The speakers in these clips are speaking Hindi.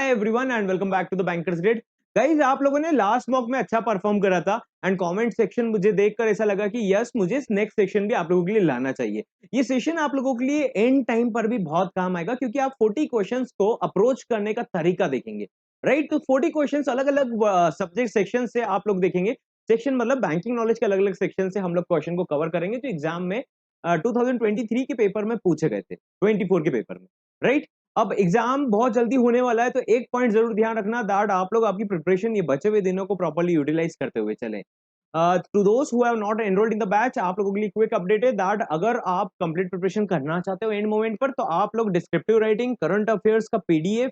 Hi everyone and welcome back to the Bankers Grid. Guys, आप लोगों ने लास्ट मॉक में अच्छा परफॉर्म करा था एंड कमेंट सेक्शन मुझे देखकर ऐसा लगा कि यस, मुझे नेक्स्ट सेक्शन भी आप लोगों के लिए लाना चाहिए। ये सेशन आप लोगों के लिए एंड टाइम पर भी बहुत काम आएगा क्योंकि आप 40 क्वेश्चंस को अप्रोच करने का तरीका देखेंगे। राइट, तो 40 क्वेश्चंस अलग अलग सब्जेक्ट सेक्शन से आप लोग देखेंगे। सेक्शन मतलब बैंकिंग नॉलेज के अलग अलग सेक्शन से हम लोग क्वेश्चन को कवर करेंगे जो एग्जाम में 2023 के पेपर में पूछे गए थे, 24 के पेपर में। राइट, अब एग्जाम बहुत जल्दी होने वाला है, तो एक पॉइंट जरूर ध्यान रखना दैट आप लोग आपकी प्रिपरेशन ये बचे हुए दिनों को प्रॉपर्ली यूटिलाइज करते हुए चलें। To those who have not enrolled in the batch, आप लोगों के लिए क्विक अपडेट है दैट अगर आप कंप्लीट प्रिपरेशन करना चाहते हो एंड मोमेंट पर, तो आप लोग डिस्क्रिप्टिव राइटिंग, करंट अफेयर्स का PDF,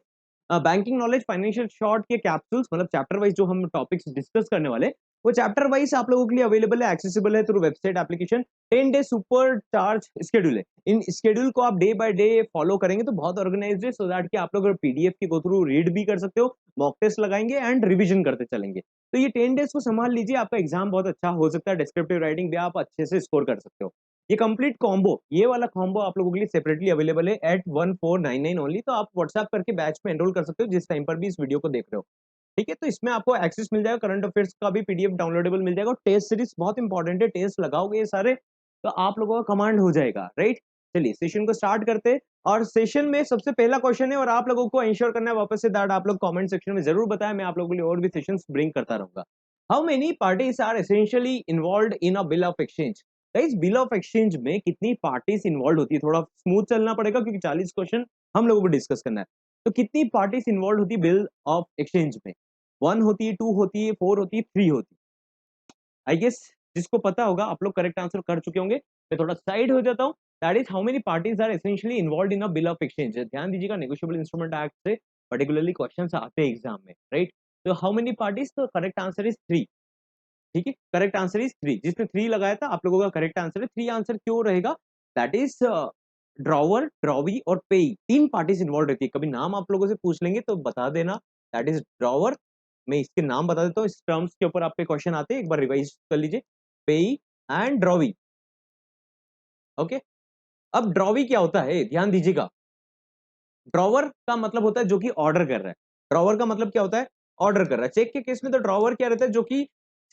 banking knowledge, financial short के कैप्सूल्स, मतलब चैप्टर वाइज जो हम टॉपिक्स डिस्कस करने वाले, वो चैप्टर वाइज आप लोगों के लिए अवेलेबल है, एक्सेसिबल है through website application. 10 day super charge schedule है। इन स्केड्यूल को आप डे बाय डे फॉलो करेंगे तो बहुत ऑर्गेनाइज्ड है, सो दैट कि आप लोग पीडीएफ की गो थ्रू रीड भी कर सकते हो, मॉक टेस्ट लगाएंगे एंड रिवीजन करते चलेंगे। तो ये 10 डेज को संभाल लीजिए, आपका एग्जाम बहुत अच्छा हो सकता है, डिस्क्रिप्टिव राइटिंग भी आप अच्छे से स्कोर कर सकते हो। ये कंप्लीट कॉम्बो, ये वाला कॉम्बो आप लोगों के लिए सेपरेटली अवेलेबल है एट 1499 ओनली। तो आप व्हाट्सएप करके बैच में एनरोल कर सकते हो जिस टाइम पर भी इस वीडियो को देख रहे हो। ठीक है, तो इसमें आपको एक्सेस मिल जाएगा, करंट अफेयर्स का भी पीडीएफ डाउनलोडेबल मिल जाएगा और टेस्ट सीरीज बहुत इंपॉर्टेंट है, टेस्ट लगाओगे ये सारे तो आप लोगों का कमांड हो जाएगा। राइट, चलिए सेशन को स्टार्ट करते हैं। और सेशन में सबसे पहला क्वेश्चन है और आप लोगों को इंश्योर करना है वापस से दैट आप लोग कमेंट सेक्शन में जरूर बताएं, मैं आप लोगों के लिए और भी सेशंस ब्रिंग करता रहूंगा। How many parties are essentially involved in a bill of exchange? Guys, bill of exchange में कितनी पार्टीज इन्वॉल्व होती है, थोड़ा स्मूथ चलना पड़ेगा क्योंकि 40 क्वेश्चन हम लोगों को डिस्कस करना है। तो कितनी पार्टीज इन्वॉल्व होती है बिल ऑफ एक्सचेंज में? 1 होती है, 2 होती है, 4 होती है, 3 होती है? आई गेस जिसको पता होगा आप लोग करेक्ट आंसर कर चुके होंगे। मैं थोड़ा साइड हो जाता हूँ। That is how many parties are essentially involve in a bill of exchange. ध्यान दीजिएगा, नेगोशिएबल इंस्ट्रूमेंट एक्ट से पर्टिकुलरली क्वेश्चंस आते हैं एग्जाम में। राइट, तो हाउ मेनी पार्टीज, तो करेक्ट आंसर इज 3। ठीक है, करेक्ट आंसर इज 3। जिसने 3 लगाया था आप लोगों का करेक्ट आंसर है। 3 आंसर क्यों रहेगा? दैट इज ड्रॉवर, ड्रॉवी और पेई, 3 पार्टीज इन्वॉल्व रहती है। कभी नाम आप लोगों से पूछ लेंगे तो बता देना। दैट इज ड्रॉवर, मैं इसके नाम बता देता हूँ, इस टर्म्स के ऊपर आपके क्वेश्चन आते हैं, एक बार रिवाइज कर लीजिए। पेई एंड ड्रॉवी। ओके, अब ड्रॉवी क्या होता है ध्यान दीजिएगा। ड्रॉवर का मतलब होता है जो कि ऑर्डर कर रहा है। ड्रॉवर का मतलब क्या होता है? ऑर्डर कर रहा है। चेक के केस में तो ड्रॉवर क्या रहता है? जो कि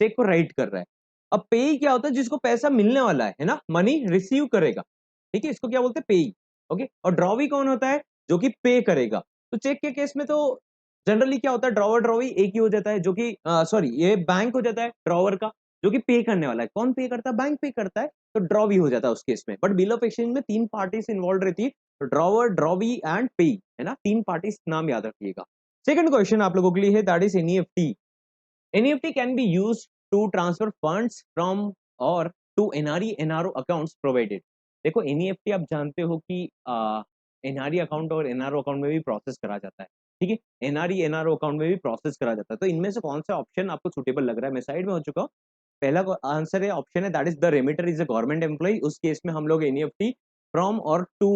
चेक को राइट कर रहा है। अब पेई क्या होता है? जिसको पैसा मिलने वाला है ना, मनी रिसीव करेगा। ठीक है, इसको क्या बोलते हैं? पेई। ओके, और ड्रॉवी कौन होता है? जो कि पे करेगा। तो चेक के केस में तो जनरली क्या होता है? ड्रॉवर ड्रॉवी एक ही हो जाता है, जो कि सॉरी ये बैंक हो जाता है ड्रॉवर का, जो कि पे करने वाला है। कौन पे करता है? बैंक पे करता है, तो ड्रॉवी हो जाता है उस केस में। बट बिल ऑफ एक्सचेंज में 3 पार्टीज इन्वॉल्व रहती है, तो ड्रॉवर, ड्रॉवी एंड पे, है ना, 3 पार्टीज नाम याद रखिएगा। सेकंड क्वेश्चन आप लोगों के लिए है that is NEFT. NEFT can be used to transfer funds from और to NRE NRO accounts provided. देखो, एनईएफटी आप जानते हो कि एनआरई अकाउंट और एनआरओ अकाउंट में भी प्रोसेस करा जाता है। ठीक है, एनआरई एनआरओ अकाउंट में भी प्रोसेस करा जाता है। तो इनमें से कौन सा ऑप्शन आपको सुटेबल लग रहा है? मैं साइड में हो चुका हूँ। पहला आंसर है, ऑप्शन है that is the remitter is a government employ. उस केस में हम लोग एनईएफटी फ्रॉम और टू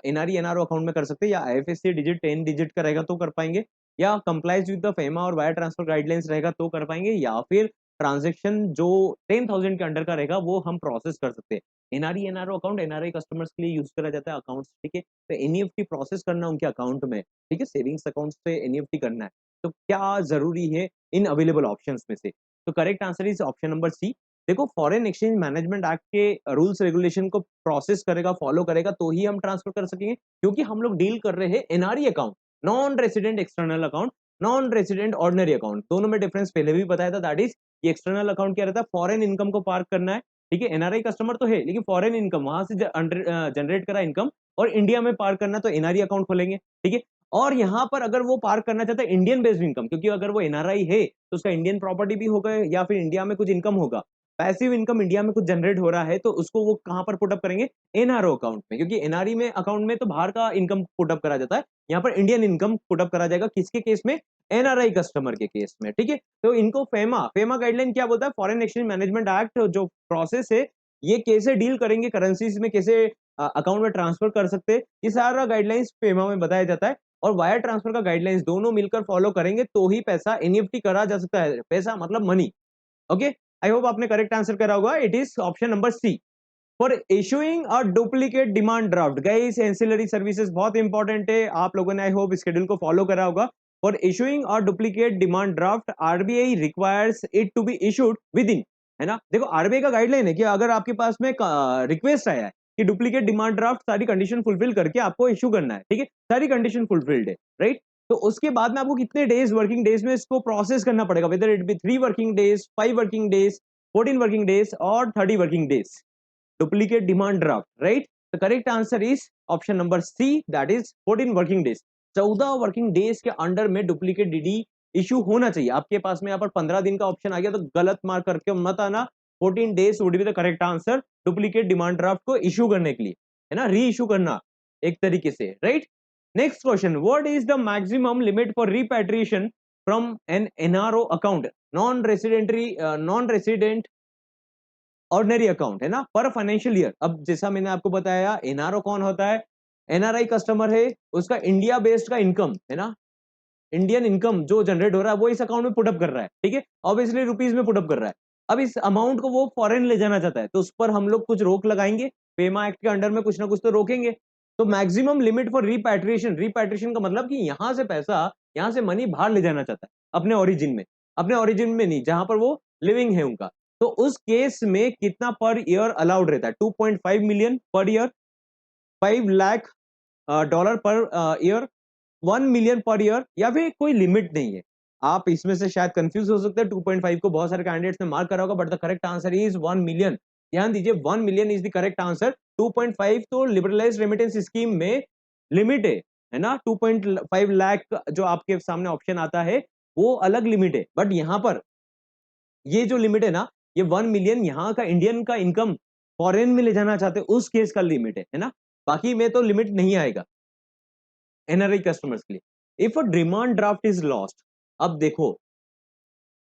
एनआरई एनआरओ अकाउंट में कर सकते हैं, या आईएफएससी डिजिट 10 डिजिट का रहेगा तो कर पाएंगे, या कंप्लाइज विद द फेमा और वायर ट्रांसफर गाइडलाइंस रहेगा तो कर पाएंगे, या फिर ट्रांजेक्शन जो 10,000 के अंडर का रहेगा वो हम प्रोसेस कर सकते हैं। NRE NRO account NRE customers के लिए यूज करा जाता है अकाउंट्स। ठीक है, तो एनईएफटी प्रोसेस करना उनके अकाउंट में, ठीक है, सेविंग्स अकाउंट से एनईएफटी करना है, तो क्या जरूरी है इन अवेलेबल ऑप्शंस में से? तो correct answer is option number C. देखो, फॉरेन एक्सचेंज मैनेजमेंट एक्ट के रूल्स रेगुलेशन को प्रोसेस करेगा, फॉलो करेगा तो ही हम ट्रांसफर कर सकेंगे, क्योंकि हम लोग डील कर रहे हैं NRE account, non resident external account, non resident ordinary account. दोनों में डिफरेंस पहले भी बताया था। दैट इज ये एक्सटर्नल अकाउंट क्या रहता है? फॉरेन इनकम को पार्क करना है। ठीक है, एनआरआई कस्टमर तो है लेकिन फॉरेन इनकम वहां से जनरेट करा इनकम और इंडिया में पार्क करना, तो एनआरई अकाउंट खोलेंगे। ठीक है, और यहाँ पर अगर वो पार्क करना चाहता है इंडियन बेस्ड इनकम, क्योंकि अगर वो एनआरआई है तो उसका इंडियन प्रॉपर्टी भी होगा या फिर इंडिया में कुछ इनकम होगा, पैसिव इनकम इंडिया में कुछ जनरेट हो रहा है, तो उसको वो कहां पर पुटअप करेंगे? एनआरओ अकाउंट में, क्योंकि एनआरई में अकाउंट में तो बाहर का इनकम पुटअप करा जाता है, यहाँ पर इंडियन इनकम पुटअप करा जाएगा। किसके केस में? एनआरआई कस्टमर के केस में। ठीक है, तो इनको फेमा फेमा गाइडलाइन क्या बोलता है? फॉरेन एक्सचेंज मैनेजमेंट एक्ट जो प्रोसेस है, ये कैसे डील करेंगे, करेंसीज में कैसे अकाउंट में ट्रांसफर कर सकते हैं, ये सारा गाइडलाइंस फेमा में बताया जाता है। और वायर ट्रांसफर का गाइडलाइंस दोनों मिलकर फॉलो करेंगे तो ही पैसा एनईएफटी करा जा सकता है। पैसा मतलब मनी। ओके, आई होप आपने करेक्ट आंसर करा होगा। It is option number C. For issuing a duplicate demand draft, guys ancillary services बहुत इंपॉर्टेंट है। आप लोगों ने आई होप स्केड्यूल को फॉलो करा होगा। फॉर इशूइंग और duplicate demand draft RBI requires it to be issued within, है ना। देखो आरबीआई का गाइडलाइन है कि अगर आपके पास में रिक्वेस्ट आया है कि डुप्लीकेट डिमांड ड्राफ्ट सारी कंडीशन फुलफिल करके आपको इशू करना है, ठीक है, सारी कंडीशन फुलफिल्ड है, राइट, तो उसके बाद में आपको कितने डेज, वर्किंग डेज में इसको प्रोसेस करना पड़ेगा, whether it be 3 working days, 5 working days, 14 working days और 30 working days, duplicate demand draft, right. The correct answer is option number C, that is 14 working days. 14 working days के अंडर में डुप्लीकेट डीडी इशू होना चाहिए। आपके पास में यहाँ पर 15 दिन का ऑप्शन आ गया तो गलत मार्क करके मत आना। 14 days would be the correct answer duplicate demand draft को इशू करने के लिए, है ना, री इशू करना एक तरीके से, right. Next question, what is the maximum limit for repatriation from an NRO account, non resident ordinary account, है ना, पर फाइनेंशियल ईयर। अब जैसा मैंने आपको बताया एनआरओ कौन होता है, एनआरआई कस्टमर है, उसका इंडिया बेस्ड का इनकम, है ना, इंडियन इनकम जो जनरेट हो रहा है वो इस अकाउंट में पुटअप कर रहा है, ठीक है, ऑब्वियसली रुपीज में पुटअप कर रहा है। अब इस अमाउंट को वो फॉरेन ले जाना चाहता है तो उस पर हम लोग कुछ रोक लगाएंगे, पेमा एक्ट के अंडर में कुछ ना कुछ तो रोकेंगे। तो maximum limit for repatriation, repatriation का मतलब कि यहां से पैसा, यहां से मनी बाहर ले जाना चाहता है अपने ओरिजिन में नहीं, जहां पर वो लिविंग है उनका। तो उस केस में कितना पर ईयर अलाउड रहता है, 2.5 million per year, 5 lakh dollar per year, 1 million per year, या फिर कोई लिमिट नहीं है। आप इसमें से शायद कंफ्यूज हो सकते हैं, 2.5 को बहुत सारे कैंडिडेट्स ने मार्क करा होगा, but the correct answer is 1 million. ध्यान दीजिए 1 million is the correct answer. 2.5 तो लिबरलाइज रेमिटेंस स्कीम में लिमिट है ना, 2.5 लाख जो आपके सामने ऑप्शन आता है वो अलग लिमिट है, बट यहां पर ये जो लिमिट है ना, ये 1 मिलियन यहाँ का इंडियन का इनकम फॉरेन में ले जाना चाहते उस केस का लिमिट है ना, बाकी में तो लिमिट नहीं आएगा एनआरआई कस्टमर्स के लिए। If a demand draft is lost, अब देखो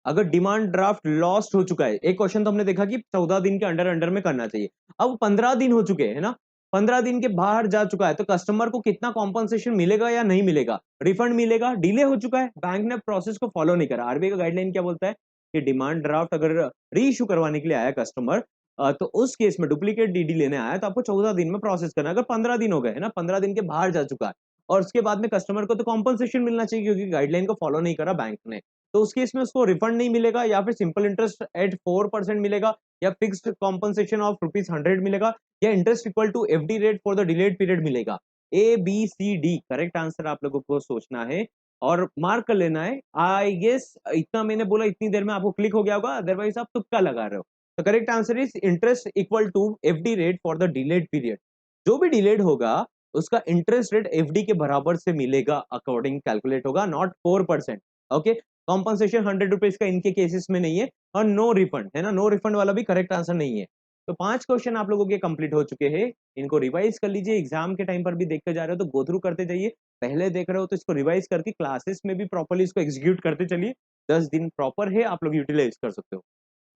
अगर डिमांड ड्राफ्ट लॉस्ट हो चुका है, एक क्वेश्चन तो हमने देखा कि 14 दिन के अंडर अंडर में करना चाहिए, अब 15 दिन हो चुके हैं ना, 15 दिन के बाहर जा चुका है तो कस्टमर को कितना कॉम्पनसेशन मिलेगा या नहीं मिलेगा, रिफंड मिलेगा, डिले हो चुका है, बैंक ने प्रोसेस को फॉलो नहीं करा। आरबीआई का गाइडलाइन क्या बोलता है कि डिमांड ड्राफ्ट अगर री इशू करवाने के लिए आया कस्टमर, तो उस केस में डुप्लीकेट डीडी लेने आया तो आपको 14 दिन में प्रोसेस करना है। अगर 15 दिन हो गए है ना, 15 दिन के बाहर जा चुका है और उसके बाद में कस्टमर को तो कॉम्पनसेशन मिलना चाहिए क्योंकि गाइडलाइन को फॉलो नहीं करा बैंक ने, तो उस केस में उसको रिफंड नहीं मिलेगा, या फिर सिंपल इंटरेस्ट एट 4% मिलेगा, या फिक्स्ड कॉम्पनसेशन ऑफ ₹100 मिलेगा, या interest equal to FD rate for the delayed period मिलेगा। A B C D correct answer आप लोगों को सोचना है और मार्क कर लेना है। आई गेस इतना मैंने बोला इतनी देर में आपको क्लिक हो गया होगा, अदरवाइज आप तुक्का लगा रहे हो। तो correct answer is interest equal to FD rate for the delayed period. जो भी डिलेड होगा उसका इंटरेस्ट रेट एफडी के बराबर से मिलेगा, अकॉर्डिंग कैलकुलेट होगा, नॉट 4%। ओके, कॉम्पनसेशन 100 रुपीज का इनके केसेस में नहीं है, और नो रिफंड है ना, नो रिफंड वाला भी करेक्ट आंसर नहीं है। तो 5 क्वेश्चन आप लोगों के कंप्लीट हो चुके हैं, इनको रिवाइज कर लीजिए, एग्जाम के टाइम पर भी देखते जा रहे हो तो गो थ्रू करते जाइए, पहले देख रहे हो तो इसको रिवाइज करके क्लासेस में भी प्रॉपर्ली इसको एग्जीक्यूट करते चलिए, 10 दिन प्रॉपर है, आप लोग यूटिलाइज कर सकते हो।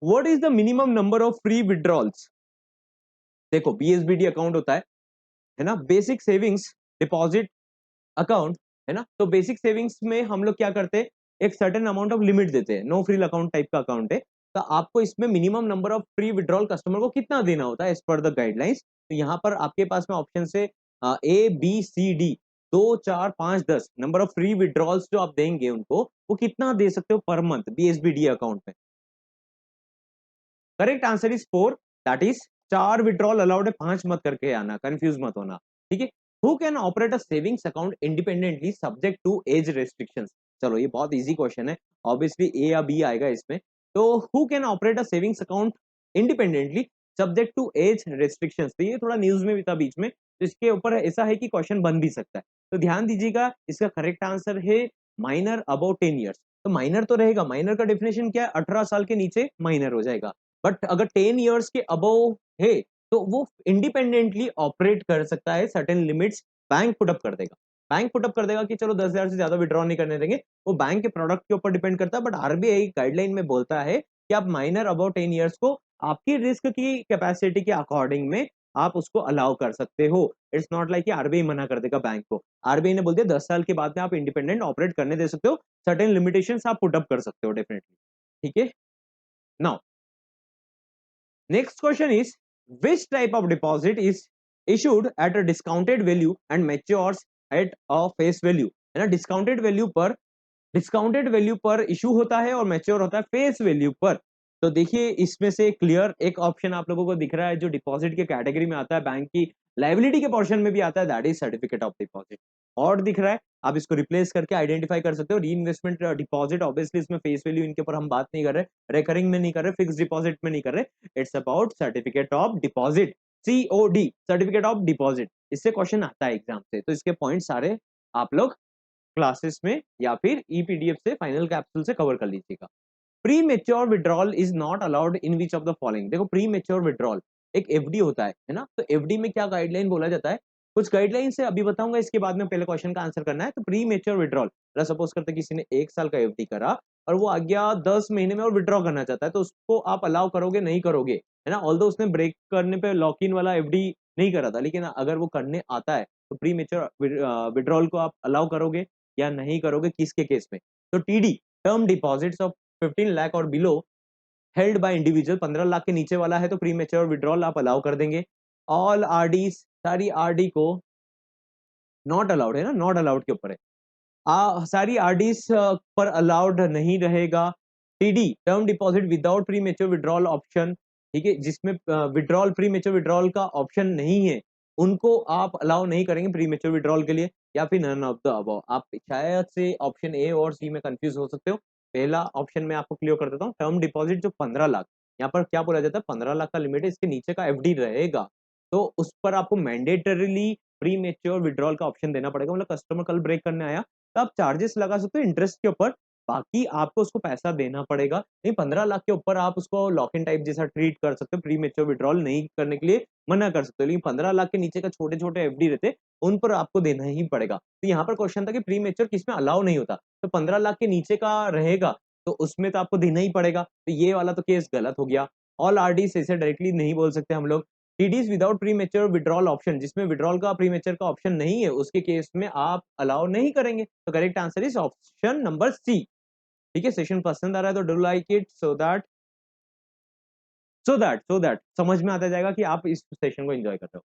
What is the minimum number of free withdrawals, देखो बीएसबीडी अकाउंट होता है ना, बेसिक सेविंग्स डिपॉजिट अकाउंट, है ना, तो बेसिक सेविंग्स में हम लोग क्या करते हैं, एक सर्टेन अमाउंट ऑफ लिमिट देते हैं, नो फ्रिल अकाउंट टाइप का अकाउंट है, तो आपको इसमें minimum number of free withdrawal customer को कितना देना होता है एज पर द गाइडलाइंस। तो यहाँ पर आपके पास में ऑप्शन से A B C D 2 4 5 10 number of free withdrawals जो आप देंगे उनको, वो कितना दे सकते हो पर मंथ बीएसबीडी अकाउंट में। Correct answer is 4, that is 4 withdrawal allowed है, 5 मत करके आना, कंफ्यूज मत होना, ठीक है। Who can operate a savings account independently subject to age restrictions, चलो ये बहुत इजी क्वेश्चन है, ऑब्वियसली ए या बी आएगा इसमें। तो who can operate a savings account independently subject to age restrictions, तो ये थोड़ा न्यूज में भी था बीच में, तो इसके ऊपर ऐसा है कि क्वेश्चन बन भी सकता है। तो ध्यान दीजिएगा, इसका करेक्ट आंसर है माइनर अबाउ 10 ईयर्स। तो माइनर तो रहेगा, माइनर का डेफिनेशन क्या है, 18 साल के नीचे माइनर हो जाएगा, बट अगर 10 इयर्स के अबव है तो वो इंडिपेंडेंटली ऑपरेट कर सकता है, सर्टेन लिमिट्स बैंक पुटअप कर देगा, बैंक पुटअप कर देगा कि चलो 10,000 से ज्यादा विड्रॉ नहीं करने देंगे, वो बैंक के प्रोडक्ट के ऊपर डिपेंड करता है, बट आरबीआई गाइडलाइन में बोलता है कि आप माइनर अबाउ 10 इयर्स को आपकी रिस्क की कैपेसिटी के अकॉर्डिंग में आप उसको अलाउ कर सकते हो। इट्स नॉट लाइक कि आरबीआई मना कर देगा बैंक को, आरबीआई ने बोल दिया 10 साल के बाद में आप इंडिपेंडेंट ऑपरेट करने दे सकते हो, सर्टेन लिमिटेशंस आप पुटअप कर सकते हो डेफिनेटली, ठीक है। Now next question is, which type of deposit is issued at a discounted value and matures at a face value, है ना, डिस्काउंटेड वैल्यू पर डिस्काउंटेड वैल्यू पर इशू होता है और मैच्योर होता है फेस वैल्यू पर। तो देखिए इसमें से क्लियर एक ऑप्शन आप लोगों को दिख रहा है जो डिपॉजिट के कैटेगरी में आता है, बैंक की लाइबिलिटी के पोर्शन में भी आता है, that is certificate of deposit. और दिख रहा है, आप इसको रिप्लेस करके आइडेंटिफाई कर सकते हो। री इन्वेस्टमेंट डिपॉजिट, ऑब्वियसली इसमें फेस वैल्यू इनके ऊपर हम बात नहीं कर रहे, रेकरिंग में नहीं कर रहे, फिक्स डिपॉजिट में नहीं कर रहे, it's about certificate of deposit, COD, certificate of deposit. इससे क्वेश्चन आता है एग्जाम से, तो इसके पॉइंट सारे आप लोग क्लासेस में या फिर ईपीडीएफ से फाइनल कैप्सूल से कवर कर लीजिएगा। Pre mature withdrawal is not allowed in which of the following. देखो प्री मेच्योर विड्रॉल एक एफडी होता है ना, तो एफडी में क्या गाइडलाइन बोला जाता है, कुछ गाइडलाइन से अभी बताऊंगा, इसके बाद में पहले क्वेश्चन का आंसर करना है। तो प्री मेच्योर विड्रॉल, सपोज करते किसी ने 1 साल का एफडी करा और वो आ गया 10 महीने में और विड्रॉ करना चाहता है, तो उसको आप अलाउ करोगे नहीं करोगे, है ना। ऑल्दो उसने ब्रेक करने पे लॉक इन वाला एफडी नहीं करा था, लेकिन अगर वो करने आता है तो प्री मेच्योर विड्रॉल को आप अलाउ करोगे या नहीं करोगे, किसके केस में। तो TD, term deposits of 15 lakh और below held by individual, 15 lakh के नीचे वाला है तो प्री मेच्योर विड्रॉल आप अलाउ कर देंगे। ऑल आरडी, सारी आरडी को नॉट अलाउड है ना, नॉट अलाउड के ऊपर है, सारी आरडीज पर अलाउड नहीं रहेगा। TD, term deposit without pre mature withdrawal option, ठीक है, जिसमें विड्रॉल प्री मेच्योर विड्रॉल का ऑप्शन नहीं है, उनको आप अलाउ नहीं करेंगे प्री मेच्योर विड्रॉल के लिए, या फिर नन ऑफ द अबव। आप शायद से ऑप्शन ए और सी में कंफ्यूज हो सकते हो। पहला ऑप्शन में आपको क्लियर कर देता हूँ, टर्म डिपॉजिट जो 15 लाख, यहाँ पर क्या बोला जाता है, 15 लाख का लिमिट है, इसके नीचे का एफडी रहेगा तो उस पर आपको मैंडेटरीली प्री मेच्योर विड्रॉल का ऑप्शन देना पड़ेगा। मतलब कस्टमर कल ब्रेक करने आया तो आप चार्जेस लगा सकते हो इंटरेस्ट के ऊपर, बाकी आपको उसको पैसा देना पड़ेगा नहीं। 15 लाख के ऊपर आप उसको लॉक इन टाइप जैसा ट्रीट कर सकते हो, प्री मेच्योर विड्रॉल नहीं करने के लिए मना कर सकते हो, लेकिन 15 लाख के नीचे का छोटे छोटे एफडी रहते उन पर आपको देना ही पड़ेगा। तो यहाँ पर क्वेश्चन था कि प्री मेच्योर किसमें अलाउ नहीं होता, तो 15 लाख के नीचे का रहेगा तो उसमें तो आपको देना ही पड़ेगा, तो ये वाला तो केस गलत हो गया। ऑल आरडी से डायरेक्टली नहीं बोल सकते हम लोग। टीडीज विदाउट प्रीमेच्योर विड्रॉल ऑप्शन, जिसमें विड्रॉल का प्रीमेच्योर का ऑप्शन नहीं है, उसके केस में आप अलाउ नहीं करेंगे, तो correct answer is option number C. ठीक है, सेशन पसंद आ रहा है तो do like it, so that समझ में आता जाएगा कि आप इस सेशन को एंजॉय कर रहे हो।